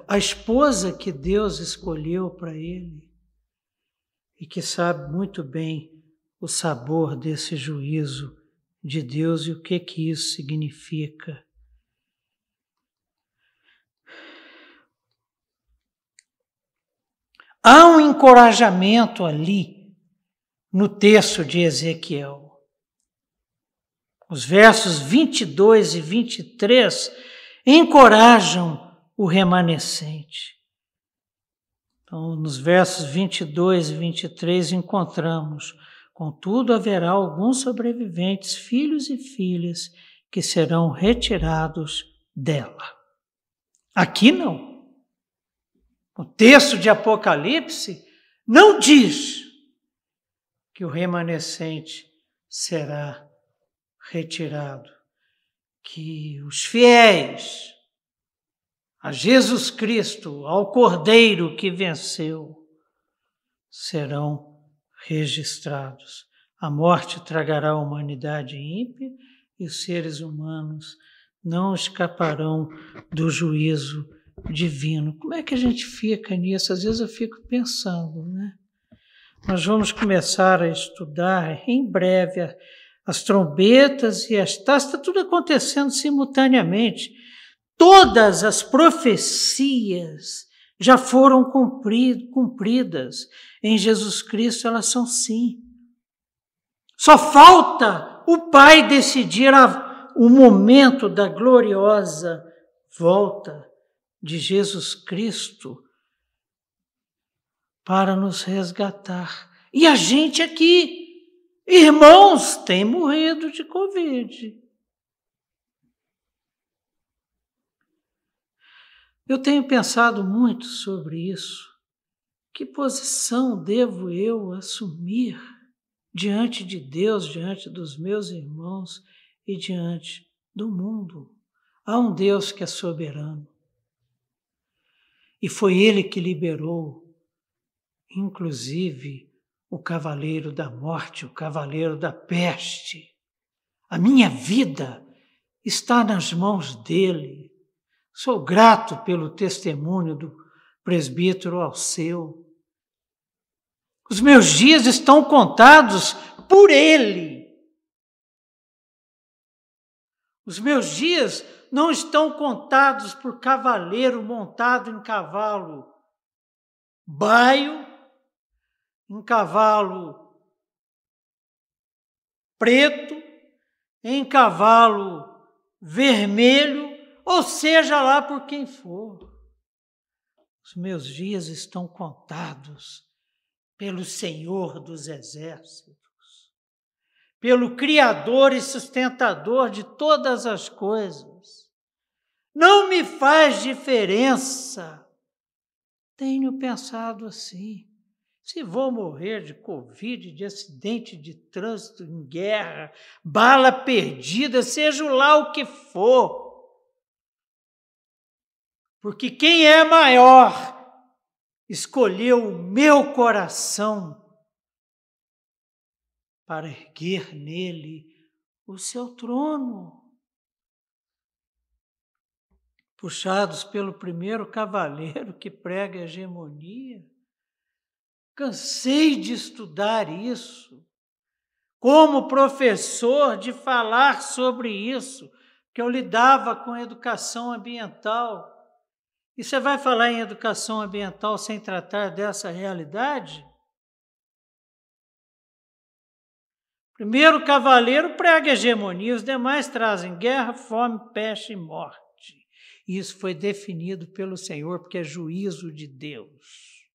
A esposa que Deus escolheu para ele e que sabe muito bem o sabor desse juízo de Deus e o que isso significa. Há um encorajamento ali no texto de Ezequiel. Os versos 22 e 23 encorajam o remanescente. Então, nos versos 22 e 23 encontramos: contudo, haverá alguns sobreviventes, filhos e filhas, que serão retirados dela. Aqui não. O texto de Apocalipse não diz que o remanescente será retirado, que os fiéis a Jesus Cristo, ao Cordeiro que venceu, serão registrados. A morte tragará a humanidade ímpia e os seres humanos não escaparão do juízo divino. Como é que a gente fica nisso? Às vezes eu fico pensando, né? Nós vamos começar a estudar em breve as trombetas e as taças, está tudo acontecendo simultaneamente. Todas as profecias já foram cumpridas. Em Jesus Cristo elas são sim. Só falta o Pai decidir o momento da gloriosa volta de Jesus Cristo para nos resgatar. E a gente aqui, irmãos, tem morrido de Covid. Eu tenho pensado muito sobre isso. Que posição devo eu assumir diante de Deus, diante dos meus irmãos e diante do mundo? Há um Deus que é soberano. E foi Ele que liberou, inclusive, o cavaleiro da morte, o cavaleiro da peste. A minha vida está nas mãos dEle. Sou grato pelo testemunho do presbítero Alceu. Os meus dias estão contados por ele. Os meus dias não estão contados por cavaleiro montado em cavalo baio, em cavalo preto, em cavalo vermelho, ou seja lá por quem for. Os meus dias estão contados pelo Senhor dos Exércitos, pelo Criador e sustentador de todas as coisas. Não me faz diferença. Tenho pensado assim. Se vou morrer de Covid, de acidente de trânsito, em guerra, bala perdida, seja lá o que for. Porque quem é maior escolheu o meu coração para erguer nele o seu trono. Puxados pelo primeiro cavaleiro que prega a hegemonia, cansei de estudar isso, como professor de falar sobre isso, que eu lidava com educação ambiental. E você vai falar em educação ambiental sem tratar dessa realidade? Primeiro cavaleiro prega hegemonia, os demais trazem guerra, fome, peste e morte. Isso foi definido pelo Senhor, porque é juízo de Deus,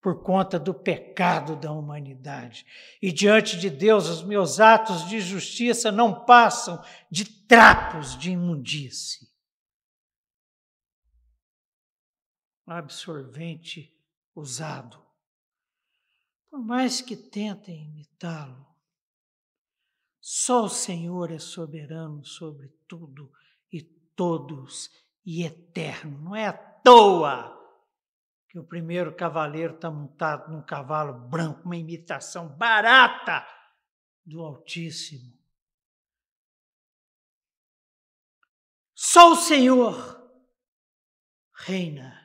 por conta do pecado da humanidade. E diante de Deus, os meus atos de justiça não passam de trapos de imundície. Absorvente usado. Por mais que tentem imitá-lo, Só o Senhor é soberano sobre tudo e todos e eterno. Não é à toa que o primeiro cavaleiro está montado num cavalo branco, uma imitação barata do Altíssimo. Só o Senhor reina.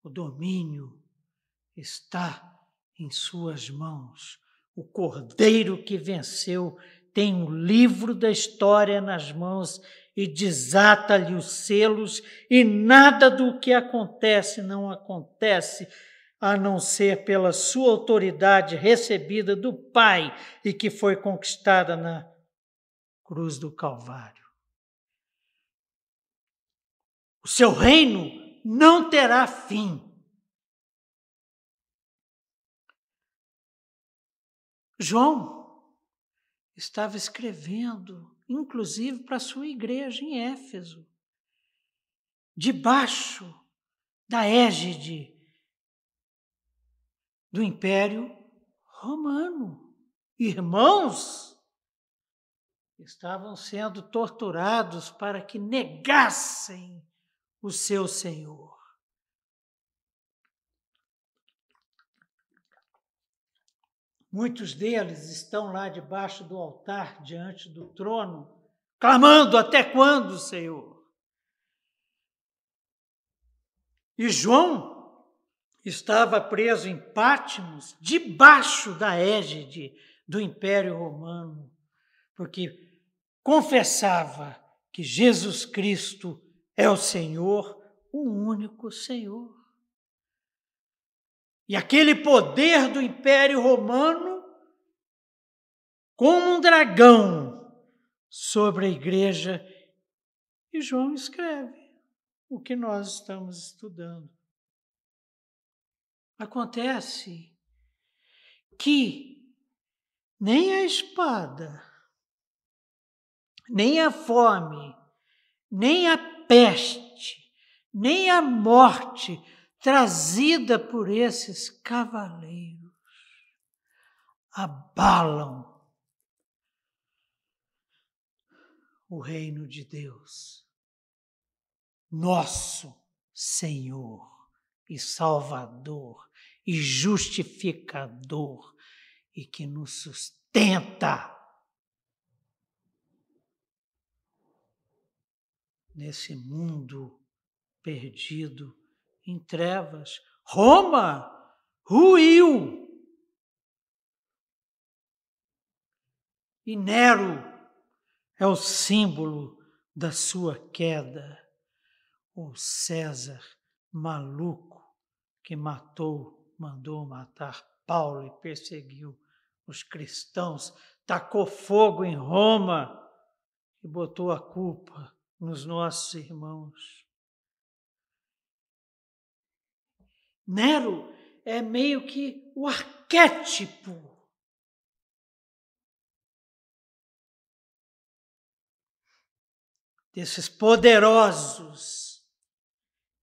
O domínio está em suas mãos. O Cordeiro que venceu tem um livro da história nas mãos e desata-lhe os selos, e nada do que acontece não acontece a não ser pela sua autoridade recebida do Pai e que foi conquistada na cruz do Calvário. O seu reino não terá fim. João estava escrevendo, inclusive para a sua igreja em Éfeso, debaixo da égide do Império Romano. Irmãos estavam sendo torturados para que negassem o seu Senhor. Muitos deles estão lá debaixo do altar, diante do trono, clamando: até quando, Senhor? E João estava preso em Patmos, debaixo da égide do Império Romano, porque confessava que Jesus Cristo é o Senhor, o único Senhor. E aquele poder do Império Romano, como um dragão sobre a igreja. E João escreve o que nós estamos estudando. Acontece que nem a espada, nem a fome, nem a peste, nem a morte trazida por esses cavaleiros abalam o reino de Deus, nosso Senhor e Salvador e justificador, e que nos sustenta nesse mundo perdido em trevas. Roma ruiu. E Nero é o símbolo da sua queda. O César maluco que mandou matar Paulo e perseguiu os cristãos, tacou fogo em Roma e botou a culpa nos nossos irmãos. Nero é meio que o arquétipo desses poderosos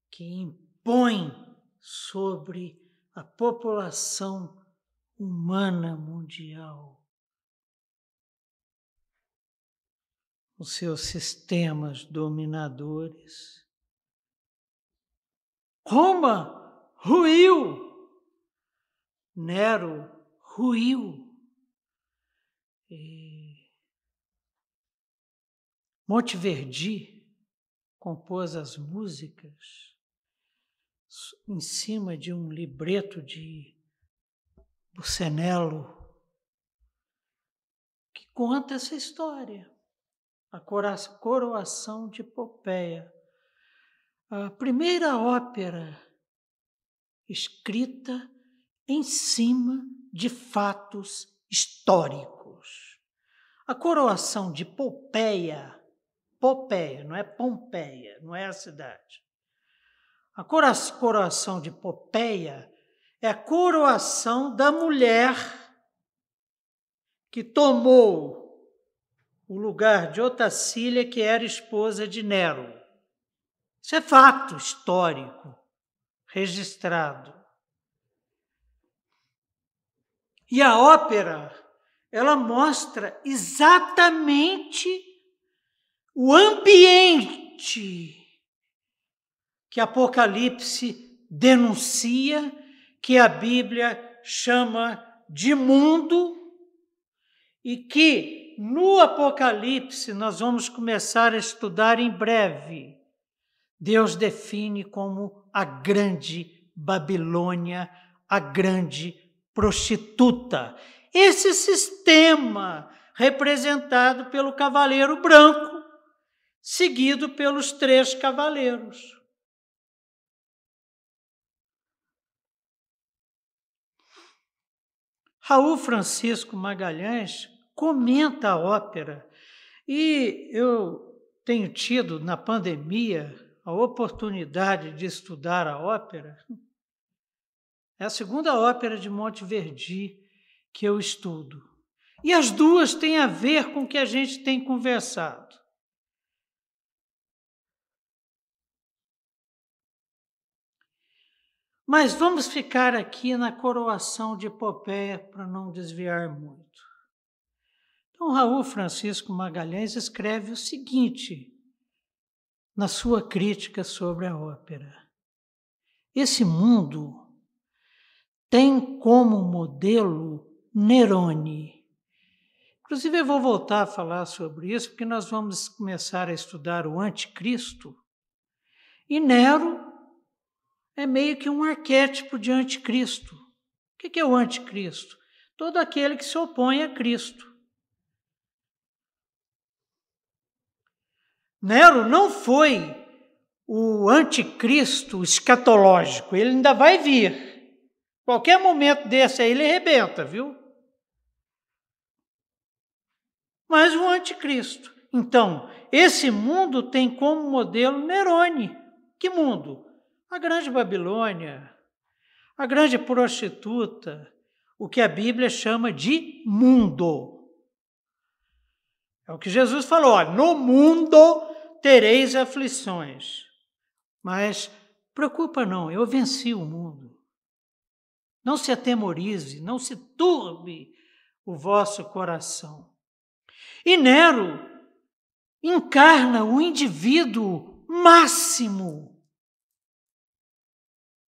que impõem sobre a população humana mundial os seus sistemas dominadores. Roma ruiu. Nero ruiu. E Monteverdi compôs as músicas em cima de um libreto de Bucenello que conta essa história, a coroação de Popeia, a primeira ópera escrita em cima de fatos históricos. A coroação de Popeia, não é Pompeia, não é a cidade. A coroação de Popeia é a coroação da mulher que tomou o lugar de Otacília, que era esposa de Nero. Isso é fato histórico, registrado. E a ópera ela mostra exatamente o ambiente que Apocalipse denuncia, que a Bíblia chama de mundo, e que no Apocalipse nós vamos começar a estudar em breve. Deus define como a grande Babilônia, a grande prostituta. Esse sistema representado pelo cavaleiro branco, seguido pelos 3 cavaleiros. Raul Francisco Magalhães comenta a ópera, e eu tenho tido, na pandemia, a oportunidade de estudar a ópera. É a segunda ópera de Monteverdi que eu estudo. E as duas têm a ver com o que a gente tem conversado. Mas vamos ficar aqui na coroação de Epopeia para não desviar muito. Então, Raul Francisco Magalhães escreve o seguinte na sua crítica sobre a ópera: esse mundo tem como modelo Nerone. Inclusive, eu vou voltar a falar sobre isso, porque nós vamos começar a estudar o Anticristo. E Nero é meio que um arquétipo de anticristo. O que é o anticristo? Todo aquele que se opõe a Cristo. Nero não foi o anticristo escatológico, ele ainda vai vir. Qualquer momento desse aí ele arrebenta, viu? Mas o anticristo. Então, esse mundo tem como modelo Nerone. Que mundo? A grande Babilônia, a grande prostituta, o que a Bíblia chama de mundo. É o que Jesus falou: ó, no mundo tereis aflições. Mas preocupa não, eu venci o mundo. Não se atemorize, não se turbe o vosso coração. E Nero encarna o indivíduo máximo,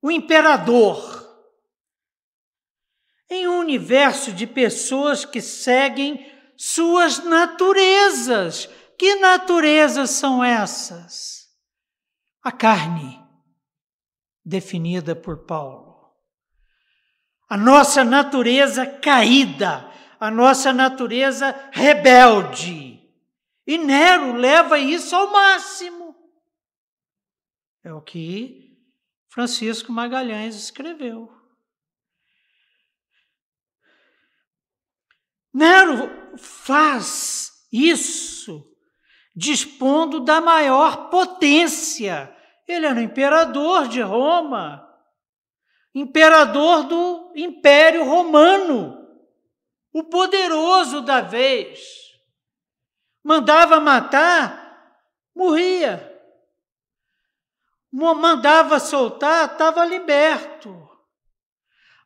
o imperador, em um universo de pessoas que seguem suas naturezas. Que naturezas são essas? A carne, definida por Paulo. A nossa natureza caída, a nossa natureza rebelde. E Nero leva isso ao máximo. É o que Francisco Magalhães escreveu. Nero faz isso dispondo da maior potência. Ele era imperador de Roma, imperador do Império Romano, o poderoso da vez. Mandava matar, morria. Mandava soltar, estava liberto.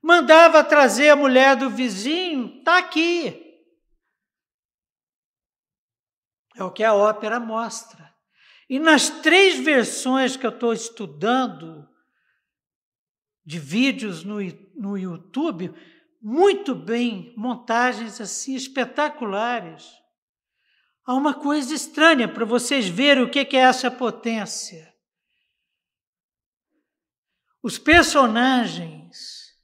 Mandava trazer a mulher do vizinho, está aqui. É o que a ópera mostra. E nas 3 versões que eu estou estudando, de vídeos no YouTube, muito bem, montagens assim espetaculares. Há uma coisa estranha para vocês verem o que é essa potência. Os personagens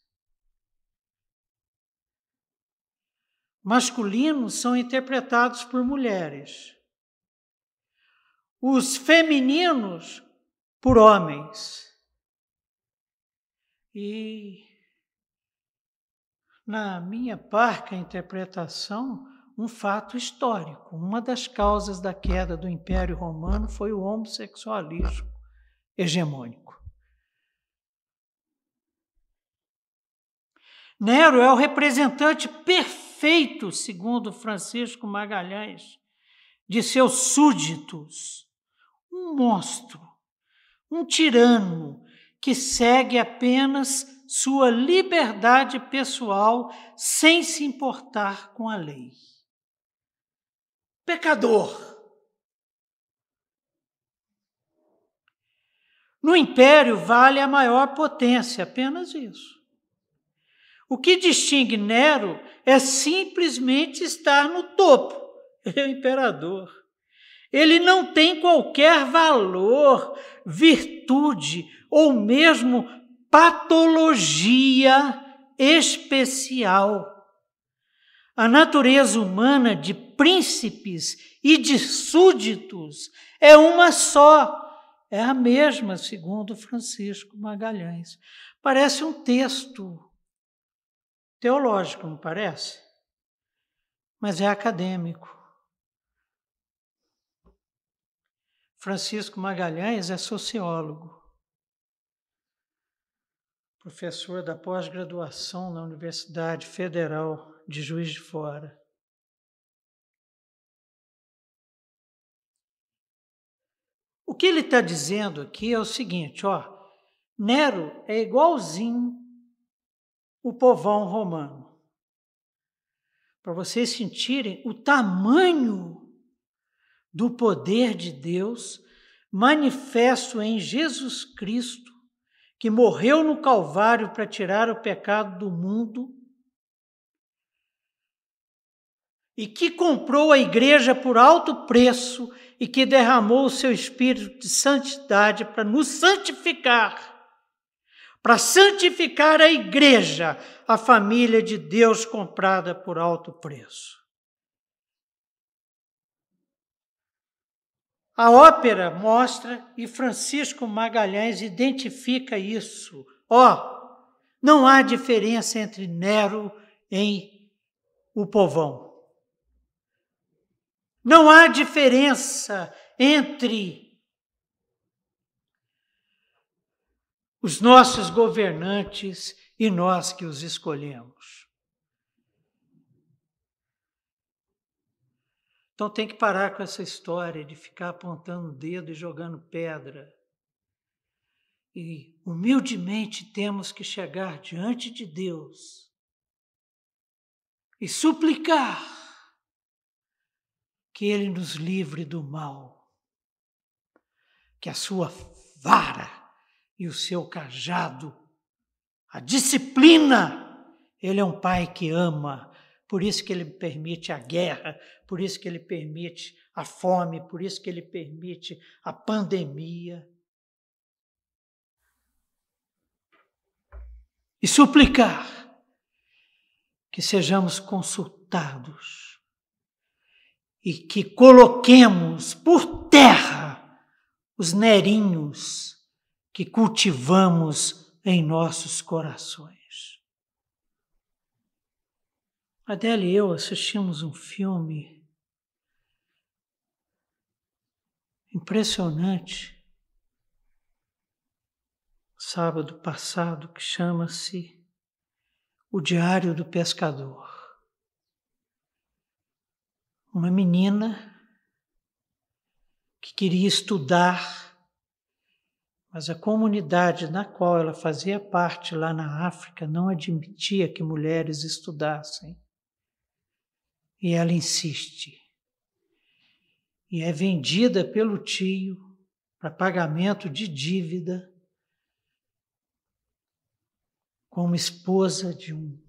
masculinos são interpretados por mulheres. Os femininos por homens. E, na minha parca interpretação, um fato histórico. Uma das causas da queda do Império Romano foi o homossexualismo hegemônico. Nero é o representante perfeito, segundo Francisco Magalhães, de seus súditos. Um monstro, um tirano que segue apenas sua liberdade pessoal sem se importar com a lei. Pecador. No império vale a maior potência, apenas isso. O que distingue Nero é simplesmente estar no topo. Ele é o imperador. Ele não tem qualquer valor, virtude ou mesmo patologia especial. A natureza humana de príncipes e de súditos é uma só. É a mesma, segundo Francisco Magalhães. Parece um texto teológico, não parece? Mas é acadêmico. Francisco Magalhães é sociólogo, professor da pós-graduação na Universidade Federal de Juiz de Fora. O que ele está dizendo aqui é o seguinte, Nero é igualzinho o povão romano. Para vocês sentirem o tamanho do poder de Deus manifesto em Jesus Cristo, que morreu no Calvário para tirar o pecado do mundo e que comprou a igreja por alto preço e que derramou o seu Espírito de santidade para nos santificar, para santificar a igreja, a família de Deus comprada por alto preço. A ópera mostra e Francisco Magalhães identifica isso. Não há diferença entre Nero e o povão. Não há diferença entre os nossos governantes e nós que os escolhemos. Então tem que parar com essa história de ficar apontando o dedo e jogando pedra. E humildemente temos que chegar diante de Deus e suplicar que Ele nos livre do mal, que a sua vara e o seu cajado, a disciplina, Ele é um Pai que ama, por isso que Ele permite a guerra, por isso que Ele permite a fome, por isso que Ele permite a pandemia. E suplicar que sejamos consultados e que coloquemos por terra os nerinhos que cultivamos em nossos corações. Adélia e eu assistimos um filme impressionante sábado passado, que chama-se O Diário do Pescador. Uma menina que queria estudar, mas a comunidade na qual ela fazia parte lá na África não admitia que mulheres estudassem. E ela insiste. E é vendida pelo tio para pagamento de dívida como esposa de um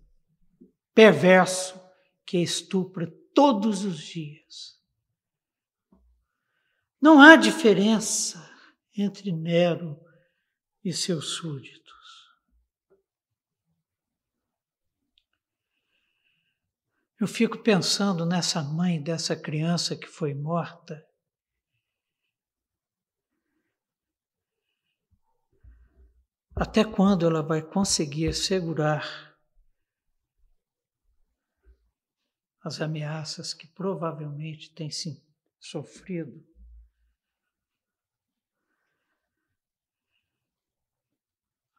perverso que estupra todos os dias. Não há diferença entre Nero e seus súditos. Eu fico pensando nessa mãe dessa criança que foi morta. Até quando ela vai conseguir segurar as ameaças que provavelmente tem sofrido?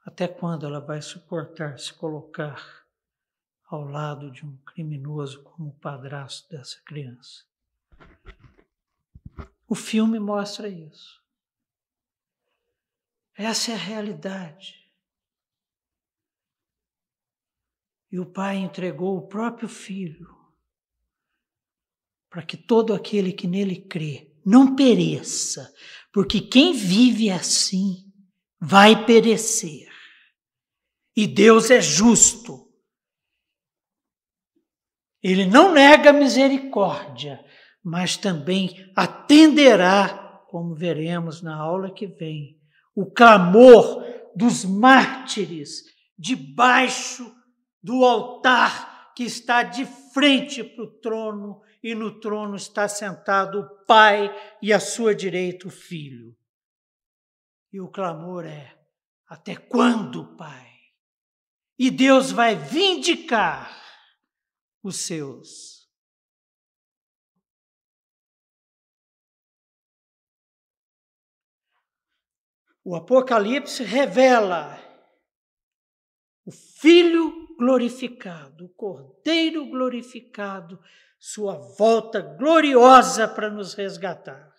Até quando ela vai suportar se colocar ao lado de um criminoso como o padrasto dessa criança? O filme mostra isso. Essa é a realidade. E o Pai entregou o próprio Filho para que todo aquele que nele crê não pereça, porque quem vive assim vai perecer. E Deus é justo. Ele não nega a misericórdia, mas também atenderá, como veremos na aula que vem, o clamor dos mártires debaixo do altar que está de frente para o trono, e no trono está sentado o Pai e à sua direita o Filho. E o clamor é: até quando, Pai? E Deus vai vindicar os seus. O Apocalipse revela o Filho glorificado, o Cordeiro glorificado, sua volta gloriosa para nos resgatar.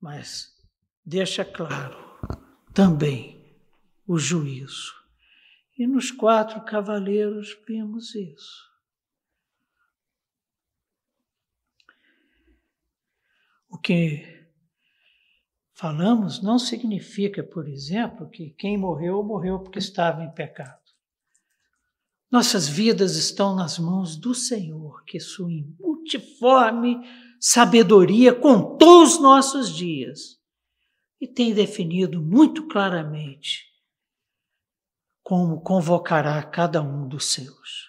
Mas deixa claro também o juízo. E nos 4 cavaleiros vimos isso. O que falamos não significa, por exemplo, que quem morreu, morreu porque estava em pecado. Nossas vidas estão nas mãos do Senhor, que sua multiforme sabedoria contou os nossos dias e tem definido muito claramente como convocará cada um dos seus.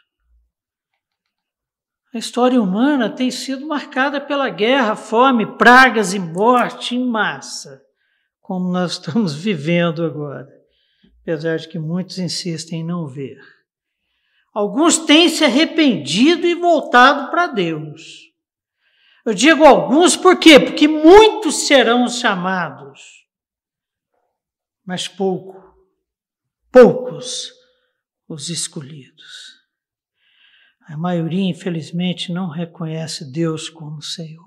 A história humana tem sido marcada pela guerra, fome, pragas e morte em massa, como nós estamos vivendo agora, apesar de que muitos insistem em não ver. Alguns têm se arrependido e voltado para Deus. Eu digo alguns por quê? Porque muitos serão chamados, mas poucos os escolhidos. A maioria, infelizmente, não reconhece Deus como Senhor.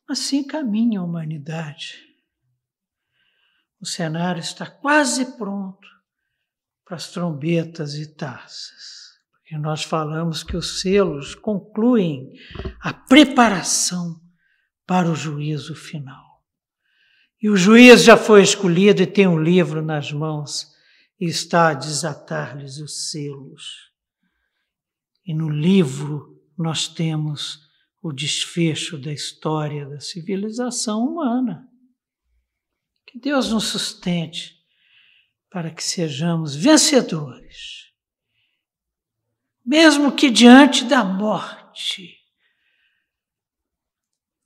Assim caminha a humanidade. O cenário está quase pronto para as trombetas e taças, porque nós falamos que os selos concluem a preparação para o juízo final. E o juiz já foi escolhido e tem um livro nas mãos e está a desatar-lhes os selos. E no livro nós temos o desfecho da história da civilização humana. Que Deus nos sustente para que sejamos vencedores, mesmo que diante da morte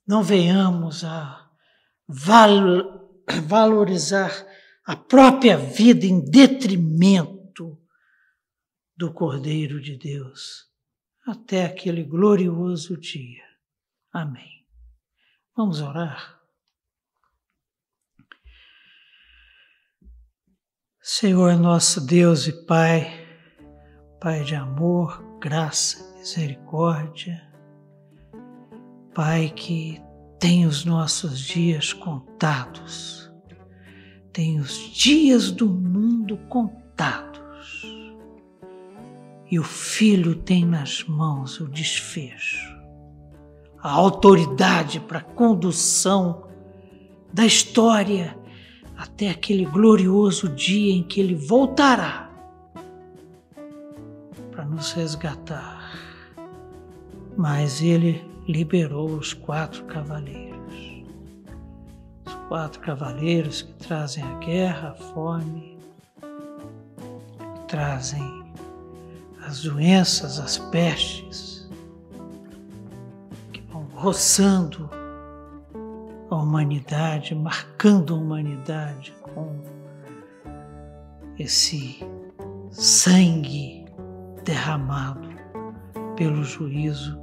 não venhamos a valorizar a própria vida em detrimento do Cordeiro de Deus, até aquele glorioso dia. Amém. Vamos orar? Senhor nosso Deus e Pai, Pai de amor, graça, misericórdia, Pai que tem os nossos dias contados, tem os dias do mundo contados, e o Filho tem nas mãos o desfecho, a autoridade para a condução da história até aquele glorioso dia em que Ele voltará para nos resgatar. Mas Ele liberou os 4 cavaleiros. Os 4 cavaleiros que trazem a guerra, a fome, que trazem as doenças, as pestes, que vão roçando a humanidade, marcando a humanidade com esse sangue derramado pelo juízo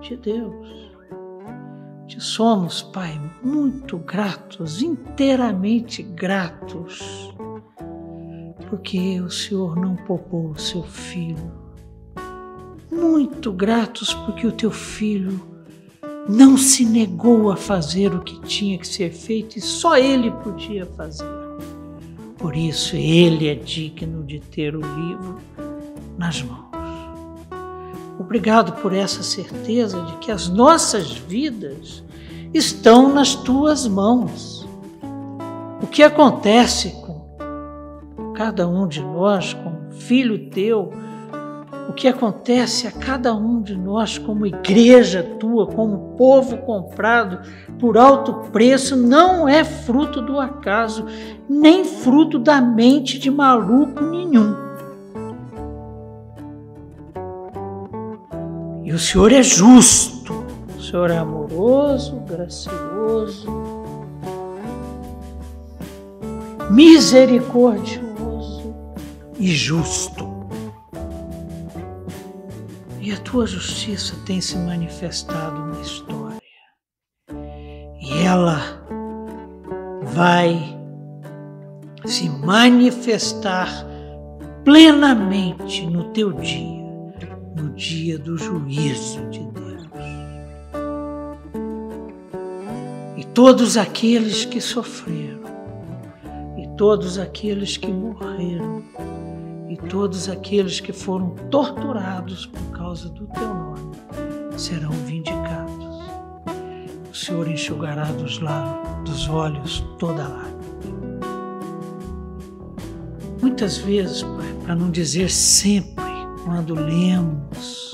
de Deus. Te somos, Pai, muito gratos, inteiramente gratos, porque o Senhor não poupou o seu Filho. Muito gratos porque o teu Filho não se negou a fazer o que tinha que ser feito e só Ele podia fazer. Por isso, Ele é digno de ter o livro nas mãos. Obrigado por essa certeza de que as nossas vidas estão nas Tuas mãos. O que acontece com cada um de nós, como filho Teu, o que acontece a cada um de nós como igreja Tua, como povo comprado por alto preço, não é fruto do acaso, nem fruto da mente de maluco nenhum. E o Senhor é justo, o Senhor é amoroso, gracioso, misericordioso e justo. E a Tua justiça tem se manifestado na história. E ela vai se manifestar plenamente no Teu dia, no dia do juízo de Deus. E todos aqueles que sofreram, e todos aqueles que morreram, e todos aqueles que foram torturados por causa do Teu nome serão vindicados. O Senhor enxugará dos olhos toda lágrima. Muitas vezes, Pai, para não dizer sempre, quando lemos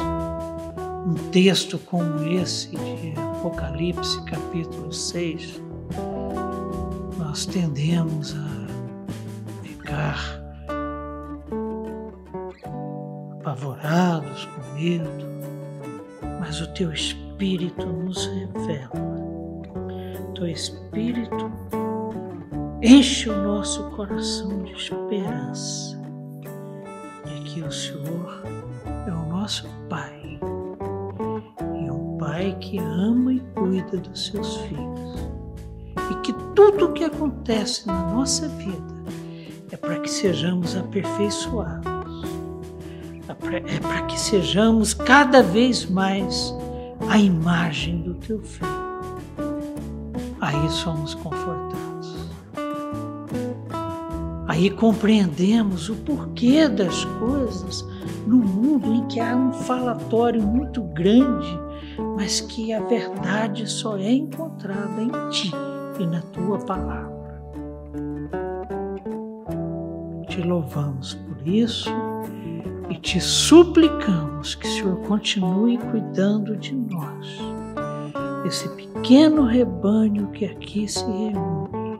um texto como esse de Apocalipse, capítulo 6, nós tendemos a ficar apavorados, com medo, mas o Teu Espírito nos revela. O Teu Espírito enche o nosso coração de esperança de que o Senhor é o nosso Pai, e um Pai que ama e cuida dos seus filhos, e que tudo o que acontece na nossa vida é para que sejamos aperfeiçoados, é para que sejamos cada vez mais a imagem do Teu Filho. Aí somos confortados. Aí compreendemos o porquê das coisas no mundo em que há um falatório muito grande, mas que a verdade só é encontrada em Ti e na Tua palavra. Te louvamos por isso e Te suplicamos que o Senhor continue cuidando de nós, esse pequeno rebanho que aqui se reúne,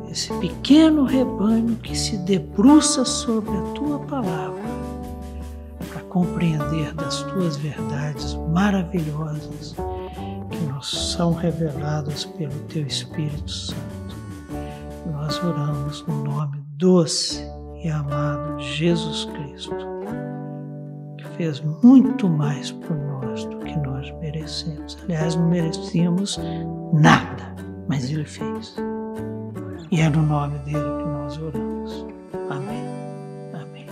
esse pequeno rebanho que se debruça sobre a Tua palavra para compreender das Tuas verdades maravilhosas que nos são reveladas pelo Teu Espírito Santo. Nós oramos no nome doce e amado de Jesus Cristo, que fez muito mais por nós do que nós merecemos. Aliás, não merecíamos nada, mas Ele fez. E é no nome dele que nós oramos. Amém. Amém.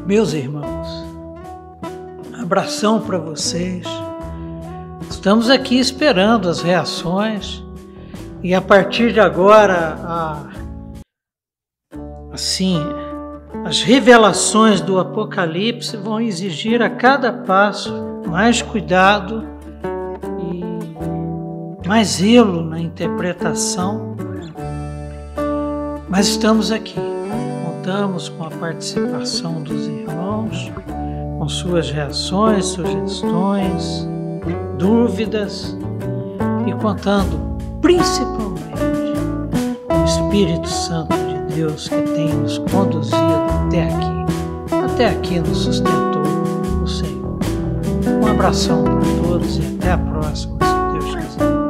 Meus irmãos, abração para vocês. Estamos aqui esperando as reações e a partir de agora, as revelações do Apocalipse vão exigir a cada passo mais cuidado e mais zelo na interpretação. Mas estamos aqui, contamos com a participação dos irmãos, com suas reações, sugestões, dúvidas e contando principalmente com o Espírito Santo de Deus que tem nos conduzido até aqui nos sustentou o Senhor. Um abração para todos e até a próxima, se Deus quiser.